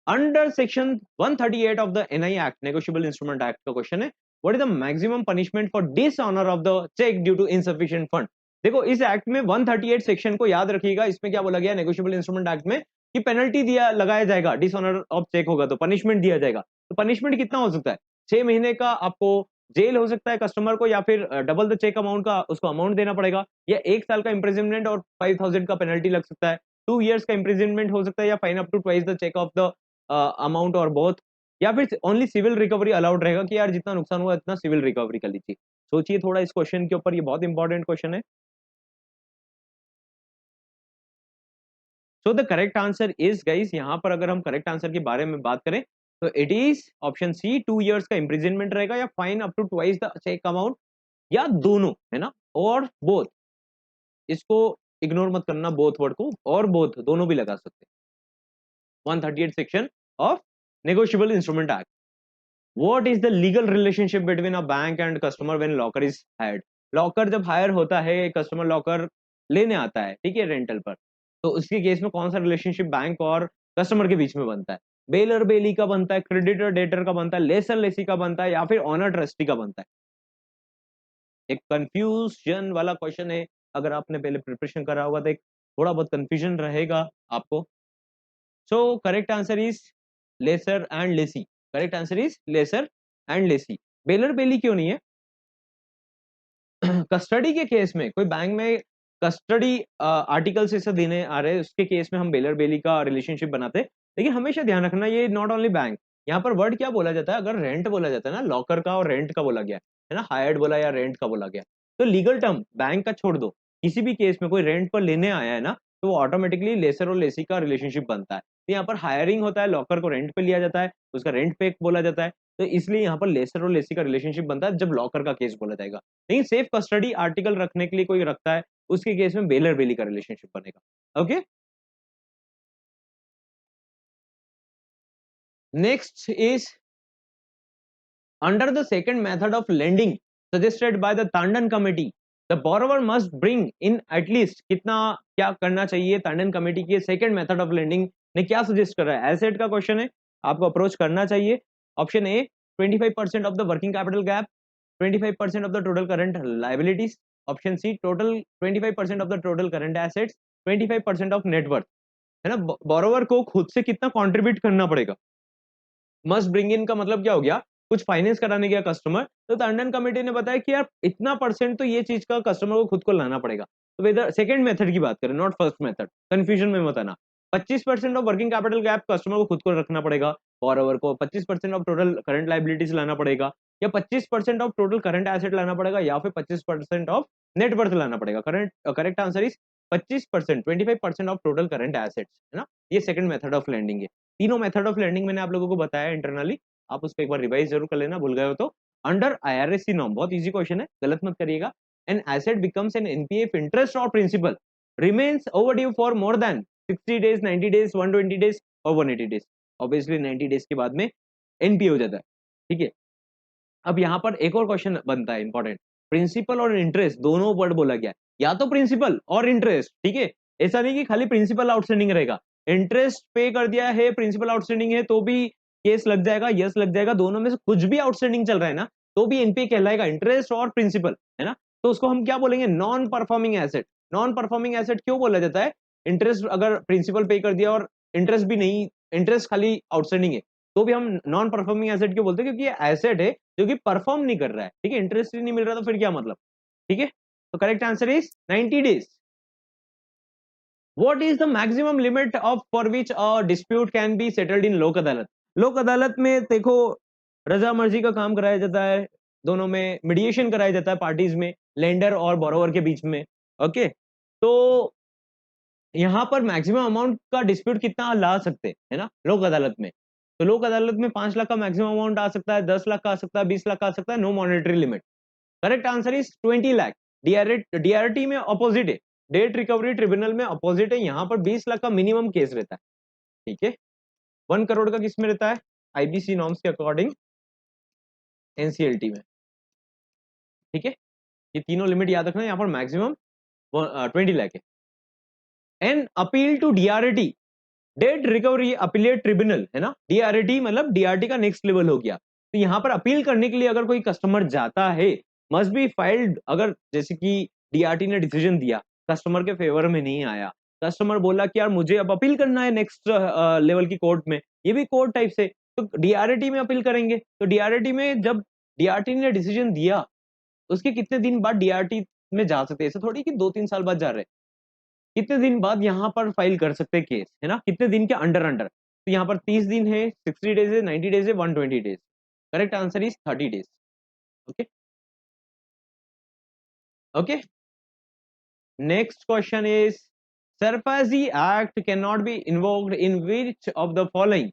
under section 138 of the NI act, negotiable instrument act का क्वेश्चन है, what is the maximum punishment for dishonour of the cheque due to insufficient fund? देखो इस एक्ट में 138 सेक्शन को याद रखिएगा, इसमें क्या बोला गया नेगोशिएबल इंस्ट्रूमेंट एक्ट में कि पेनल्टी दिया लगाया जाएगा, डिसऑनर ऑफ चेक होगा तो पनिशमेंट दिया जाएगा। तो पनिशमेंट कितना हो सकता है? 6 महीने का आपको जेल हो सकता है कस्टमर को, या फिर डबल द चेक अमाउंट का उसको अमाउंट देना पड़ेगा, या 1 साल का इंप्रिजनमेंट और 5,000 का पेनल्टी लग सकता है, 2 years का इंप्रिजनमेंट हो सकता है, या fine up to twice the cheque of the amount और बोथ, या फिर ओनली सिविल रिकवरी अलाउड रहेगा कि यार जितना नुकसान हुआ इतना सिविल रिकवरी कर लीजिए। सोचिए थोड़ा इस क्वेश्चन के ऊपर, ये बहुत इंपॉर्टेंट क्वेश्चन है। So the correct answer is guys, यहाँ पर अगर हम करेक्ट आंसर के बारे में बात करें तो it is option C, 2 years का इंप्रिजनमेंट रहेगा, या fine up to twice the cheque amount, या दोनों, है ना, और बोथ। इसको इग्नोर मत करना बोथ वर्ड को, और बोथ दोनों भी लगा सकते हैं। 138 section of negotiable instrument act. What is the legal relationship between a bank and customer when locker is hired? Locker जब हायर होता है, कस्टमर लॉकर लेने आता है, ठीक है, रेंटल पर, तो उसके केस में कौन सा रिलेशनशिप बैंक और कस्टमर के बीच में बनता है? बेलर बेली का बनता है, क्रेडिटर डेटर का बनता है, लेसर लेसी का बनता है, या फिर ऑनर ट्रस्टी का बनता है? एक कंफ्यूजन वाला क्वेश्चन है, अगर आपने पहले प्रिपरेशन करा होगा तो एक थोड़ा बहुत कंफ्यूजन रहेगा आपको। So correct answer is lesser and lessee, correct answer is lesser and lessee. Bailor bailee क्यों नहीं है? कस्टडी के केस में कोई बैंक में कस्टडी आर्टिकल्स ऐसा देने आ रहे हैं, उसके केस में हम बेलर बेली का रिलेशनशिप बनाते हैं। लेकिन हमेशा ध्यान रखना ये नॉट ओनली बैंक, यहाँ पर वर्ड क्या बोला जाता है, अगर रेंट बोला जाता है ना, लॉकर का और रेंट का बोला गया है ना, हायर्ड बोला या रेंट का बोला गया, तो लीगल टर्म बैंक का छोड़ दो, किसी भी केस में कोई रेंट पर लेने आया है ना, तो वो ऑटोमेटिकली लेसर और लेसी का रिलेशनशिप बनता है। तो यहाँ पर हायरिंग होता है, लॉकर को रेंट पे लिया जाता है, उसका रेंट पे बोला जाता है, तो इसलिए यहाँ पर लेसर और लेसी का रिलेशनशिप बनता है जब लॉकर का केस बोला जाएगा। लेकिन सेफ कस्टडी आर्टिकल रखने के लिए कोई रखता है, उसके केस में बेलर बेली का रिलेशनशिप बनेगा। Okay, next is under the second method of lending suggested by the Tandon committee, the borrower must bring in at least कितना, क्या करना चाहिए? टंडन कमेटी के सेकंड मेथड ऑफ लेंडिंग ने क्या सजेस्ट कर रहा है? एसेट का क्वेश्चन है, आपको अप्रोच करना चाहिए। Option A 25% of the working capital gap, 25% of the total current liabilities, option C total 25% of the total current assets, 25% of net worth, है ना। बोरोवर को खुद से कितना कॉन्ट्रीब्यूट करना पड़ेगा? मस्ट ब्रिंग इन का मतलब क्या हो गया? कुछ फाइनेंस कराने गया कस्टमर, तो टंडन कमेटी ने बताया कि यार इतना परसेंट तो ये चीज का कस्टमर को खुद को लाना पड़ेगा। तो वेदर सेकंड मेथड की बात करें, नॉट फर्स्ट मेथड, कंफ्यूजन में मत आना। 25% of working capital gap customer को खुद को रखना पड़ेगा, बोरोवर को 25% ऑफ टोटल करंट लाइबिलिटीज लाना पड़ेगा, या 25% ऑफ टोटल करंट एसेट लाना पड़ेगा, या फिर 25% ऑफ नेटवर्थ लाना पड़ेगा। Correct answer is 25%, 25% of total current assets, है ना। ये सेकंड मेथड ऑफ लेंडिंग है। तीनों मेथड ऑफ लेंडिंग मैंने आप लोगों को बताया इंटरनली, आप उसको एक बार रिवाइज जरूर कर लेना, भूल गए हो तो। अंडर आईआरएस नॉर्म, बहुत इजी क्वेश्चन है, गलत मत करिएगा। An asset becomes an NPA if interest और principal remains overdue for more than 60 days, 90 days, 120 days और 180 डेज। ऑब्वियसली 90 डेज के बाद में एनपीए हो जाता है, ठीक है। अब यहाँ पर एक और क्वेश्चन बनता है इंपॉर्टेंट, प्रिंसिपल और इंटरेस्ट दोनों वर्ड बोला गया है, या तो प्रिंसिपल और इंटरेस्ट, ठीक है। ऐसा नहीं कि खाली प्रिंसिपल आउटस्टैंडिंग रहेगा, इंटरेस्ट पे कर दिया है, प्रिंसिपल आउटस्टैंडिंग है तो भी केस लग जाएगा, यस लग जाएगा। दोनों में से कुछ भी आउटस्टैंडिंग चल रहा है ना, तो भी एनपीए कहलाएगा, इंटरेस्ट और प्रिंसिपल, है ना। तो उसको हम क्या बोलेंगे, non performing asset. Non performing asset क्यों बोला जाता है, इंटरेस्ट अगर प्रिंसिपल पे कर दिया और इंटरेस्ट भी नहीं, इंटरेस्ट खाली आउटस्टैंडिंग है, तो भी हम नॉन परफॉर्मिंग एसेट क्यों बोलते हैं, क्योंकि ये एसेट है जो कि परफॉर्म नहीं कर रहा है, ठीक है, इंटरेस्ट ही नहीं मिल रहा तो फिर क्या मतलब, ठीक है। तो correct answer is 90 days. What is the maximum limit of for which a dispute can be settled in लोक अदालत? लोक अदालत में देखो रजा मर्जी का काम कराया जाता है, दोनों में मीडिएशन कराया जाता है पार्टीज में, लेंडर और बोरोवर के बीच में। ओके, तो यहाँ पर मैक्सिमम अमाउंट का डिस्प्यूट कितना ला सकते है ना लोक अदालत में, तो लोक अदालत में 5 लाख का मैक्सिमम अमाउंट आ सकता है, 10 लाख का आ सकता है, 20 लाख का आ सकता है, no monetary limit. Correct answer is 20 lakh. DRT में अपोजिट है, डेट रिकवरी ट्रिब्यूनल में अपोजिट है, यहाँ पर 20 लाख का मिनिमम केस रहता है, ठीक है। 1 करोड़ का किस में रहता है, आईबीसी नॉर्म्स के अकॉर्डिंग एनसीएलटी में, ठीक है। ये तीनों लिमिट याद रखना, यहाँ पर मैक्सिमम 20 लाख है। An appeal to DRT, debt recovery appellate tribunal है ना, डीआरटी मतलब डीआरटी का नेक्स्ट लेवल हो गया। तो यहाँ पर अपील करने के लिए अगर कोई कस्टमर जाता है, मस्ट बी फाइल्ड, अगर जैसे कि डीआरटी ने डिसीजन दिया, कस्टमर के फेवर में नहीं आया, कस्टमर बोला कि यार मुझे अब अपील करना है नेक्स्ट लेवल की कोर्ट में, ये भी कोर्ट टाइप से, तो डीआरटी में अपील करेंगे। तो डीआरटी में जब डीआरटी ने डिसीजन दिया, उसके कितने दिन बाद डीआरटी में जा सकते हैं, ऐसा थोड़ी कि 2-3 साल बाद जा रहे हैं, कितने दिन बाद यहाँ पर फाइल कर सकते हैं केस, है ना, कितने दिन के अंडर अंडर, तो यहाँ पर 30 दिन है, 60 डेज है, 90 डेज है, 120 days. Correct answer is 30 days. Okay okay, next question is SARFAESI act can not be invoked in which of the following,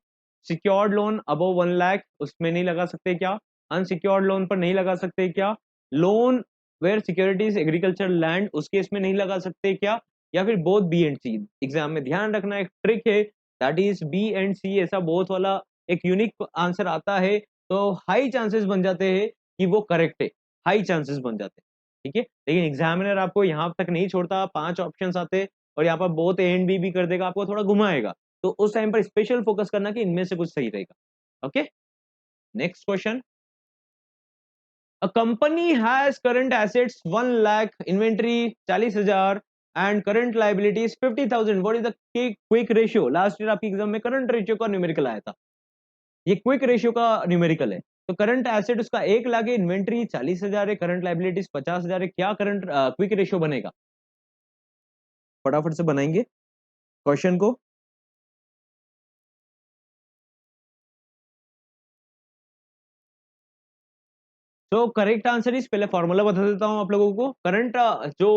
secured loan above 1 lakh उसमें नहीं लगा सकते क्या, अनसिक्योर्ड लोन पर नहीं लगा सकते क्या, loan where securities agriculture land उस केस में नहीं लगा सकते क्या, या फिर both B and C. Exam में ध्यान रखना एक ट्रिक है, that is B and C, ऐसा बोथ वाला एक यूनिक आंसर आता है तो हाई चांसेस बन जाते हैं कि वो करेक्ट है, हाई चांसेस बन जाते हैं, ठीक है। लेकिन एग्जामिनर आपको यहाँ तक नहीं छोड़ता, 5 ऑप्शंस आते और यहाँ पर बोथ ए एंड बी भी कर देगा, आपको थोड़ा घुमाएगा, तो उस टाइम पर स्पेशल फोकस करना कि इनमें से कुछ सही रहेगा। Okay, next question, a company has current assets 1 lakh, inventory 40,000 and current liabilities 50,000, what is the quick ratio? Last year आपकी एग्जाम में करंट रेशियो का न्यूमेरिकल आया था, ये क्विक रेशियो का न्यूमेरिकल है। तो करंट एसेट उसका 1 लाख है, इन्वेंट्री 40,000 है, करंट लाइबिलिटीज 50,000 है, क्या करंट क्विक रेशियो बनेगा, फटाफट से बनाएंगे क्वेश्चन को। तो करेक्ट आंसर इज, पहले फॉर्मूला बता देता हूं आप लोगों को, करंट जो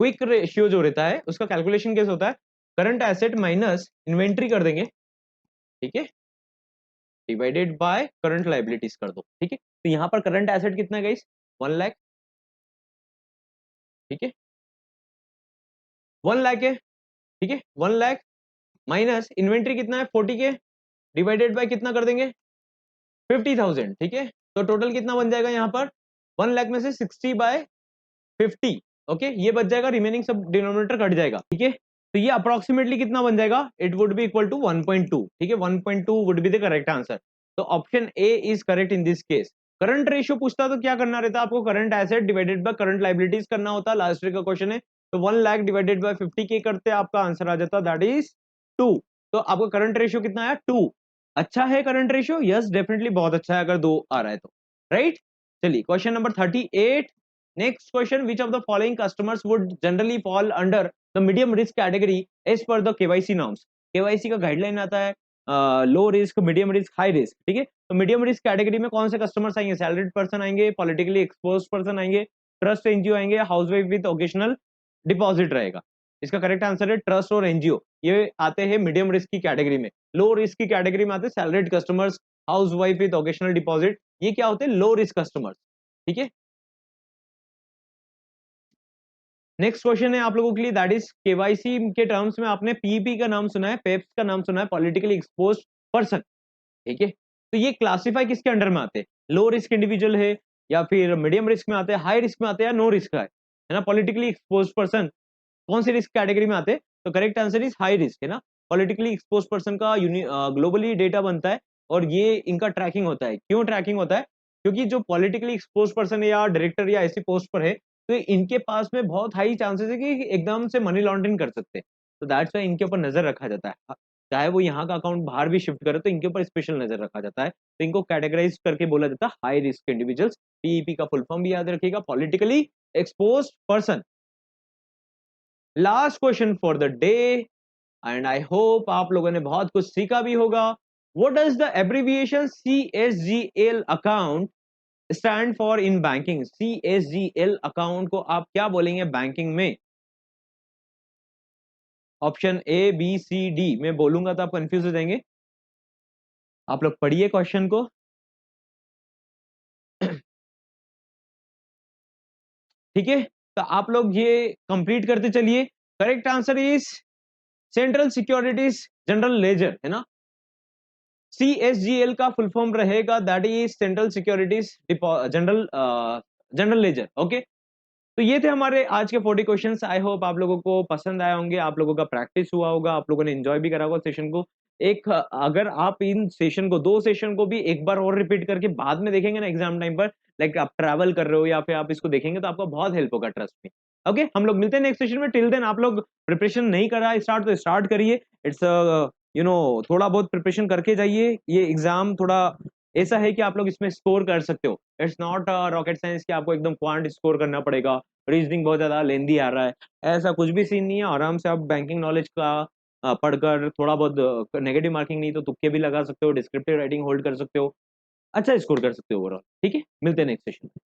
क्विक रेशियो जो रहता है उसका कैलकुलेशन कैसे होता है, करंट एसेट माइनस इन्वेंट्री कर देंगे, ठीक है, डिवाइडेड बाय करंट लाइबिलिटीज कर दो, ठीक है। तो यहाँ पर करंट एसेट कितना है गाइस, 1 लाख, ठीक है, 1 लाख है, ठीक है, 1 लाख माइनस इन्वेंट्री कितना है 40 के, डिवाइडेड बाय कितना कर देंगे 50,000, ठीक है। तो टोटल कितना बन जाएगा यहाँ पर, 1 लाख में से 60/50, ओके, ये बच जाएगा, रिमेनिंग सब डिनोमिनेटर कट जाएगा, ठीक है। तो ये अप्रोक्सीमेटली कितना बन जाएगा, it would be equal to 1.2, ठीक है, 1.2 would be the correct answer. तो option A is correct in this case. Current ratio पूछता तो क्या करना रहता, आपको current asset divided by current liabilities करना होता, लास्ट ईयर का क्वेश्चन है, तो 1 लाख डिवाइडेड बाय 50 के करते आपका आंसर आ जाता, दैट इज 2। तो आपका करंट रेशियो कितना आया, 2। अच्छा है करंट रेशियो, यस डेफिनेटली बहुत अच्छा है अगर 2 आ रहा है तो, राइट। चलिए question number 38, next question, which of the following customers would generally fall under the medium risk category as per the KYC norms? KYC का गाइडलाइन आता है low risk, medium risk, high risk, ठीक है। तो मीडियम रिस्क कैटेगरी में कौन से कस्टमर्स आएंगे, सैलरीड पर्सन आएंगे, पॉलिटिकली एक्सपोज्ड पर्सन आएंगे, ट्रस्ट एनजीओ आएंगे, हाउसवाइफ विद ओकेशनल डिपॉजिट रहेगा। इसका करेक्ट आंसर है ट्रस्ट और एनजीओ, ये आते हैं मीडियम रिस्क की कैटेगरी में। लो रिस्क की कैटेगरी में आते हैं salaried customers, housewife with occasional deposit, ये क्या होते हैं, लो रिस्क कस्टमर्स, ठीक है। नेक्स्ट क्वेश्चन है आप लोगों के लिए, दैट इज केवाईसी के टर्म्स में आपने पीपी का नाम सुना है, पेप्स का नाम सुना है, पॉलिटिकली एक्सपोज्ड पर्सन, ठीक है। तो ये क्लासिफाई किसके अंडर में आते हैं, लो रिस्क इंडिविजुअल है, या फिर मीडियम रिस्क में आते हैं, हाई रिस्क में आते हैं, या नो रिस्क है ना। पॉलिटिकली एक्सपोज्ड पर्सन कौन सी रिस्क कैटेगरी में आते हैं, तो correct answer is high risk, है ना। पॉलिटिकली एक्सपोज्ड पर्सन का ग्लोबली डेटा बनता है और ये इनका ट्रैकिंग होता है, क्यों ट्रैकिंग होता है, क्योंकि जो पॉलिटिकली एक्सपोज पर्सन है या डायरेक्टर या ऐसी पोस्ट पर है, तो इनके पास में बहुत हाई चांसेस है कि एकदम से मनी लॉन्ड्रिंग कर सकते हैं। तो दैट्स वाई इनके ऊपर नजर रखा जाता है। चाहे वो यहाँ का अकाउंट बाहर भी शिफ्ट करे तो इनके ऊपर स्पेशल नजर रखा जाता है। तो इनको कैटेगराइज करके बोला जाता है हाई रिस्क इंडिविजुअल्स। पीईपी का फुल फॉर्म भी याद रखिएगा, politically expose person. Last question for the day, and I hope आप लोगों ने बहुत कुछ सीखा भी होगा। What does the abbreviation CSGL account stand for in banking? CSGL account को आप क्या बोलेंगे बैंकिंग में? Option A B C D में बोलूंगा तो आप कंफ्यूज हो जाएंगे। आप लोग पढ़िए क्वेश्चन को। ठीक है, तो आप लोग ये कंप्लीट करते चलिए। Correct answer is central securities general ledger, है ना। CSGL का फुल फॉर्म रहेगा that is central securities general general ledger. Okay, तो ये थे हमारे आज के 40 क्वेश्चंस। आई होप आप लोगों को पसंद आए होंगे, आप लोगों का प्रैक्टिस हुआ होगा, आप लोगों ने एंजॉय भी करा होगा सेशन को। एक अगर आप इन सेशन को, दो सेशन को भी एक बार और रिपीट करके बाद में देखेंगे ना एग्जाम टाइम पर, लाइक आप ट्रैवल कर रहे हो या फिर आप इसको देखेंगे तो आपको बहुत हेल्प होगा, ट्रस्ट में। ओके, हम लोग मिलते हैं नेक्स्ट सेशन में। टिल देन आप लोग प्रिपरेशन नहीं करा स्टार्ट तो स्टार्ट करिए। इट्स थोड़ा बहुत प्रिपरेशन करके जाइए। ये एग्जाम थोड़ा ऐसा है कि आप लोग इसमें स्कोर कर सकते हो। इट्स नॉट रॉकेट साइंस कि आपको एकदम क्वांट स्कोर करना पड़ेगा, रीजनिंग बहुत ज्यादा लेंदी आ रहा है, ऐसा कुछ भी सीन नहीं है। आराम से आप बैंकिंग नॉलेज का पढ़कर थोड़ा बहुत नेगेटिव मार्किंग नहीं तो तुक्के भी लगा सकते हो, डिस्क्रिप्टिव राइटिंग होल्ड कर सकते हो, अच्छा स्कोर कर सकते हो ओवरऑल। ठीक है, मिलते हैं नेक्स्ट सेशन में।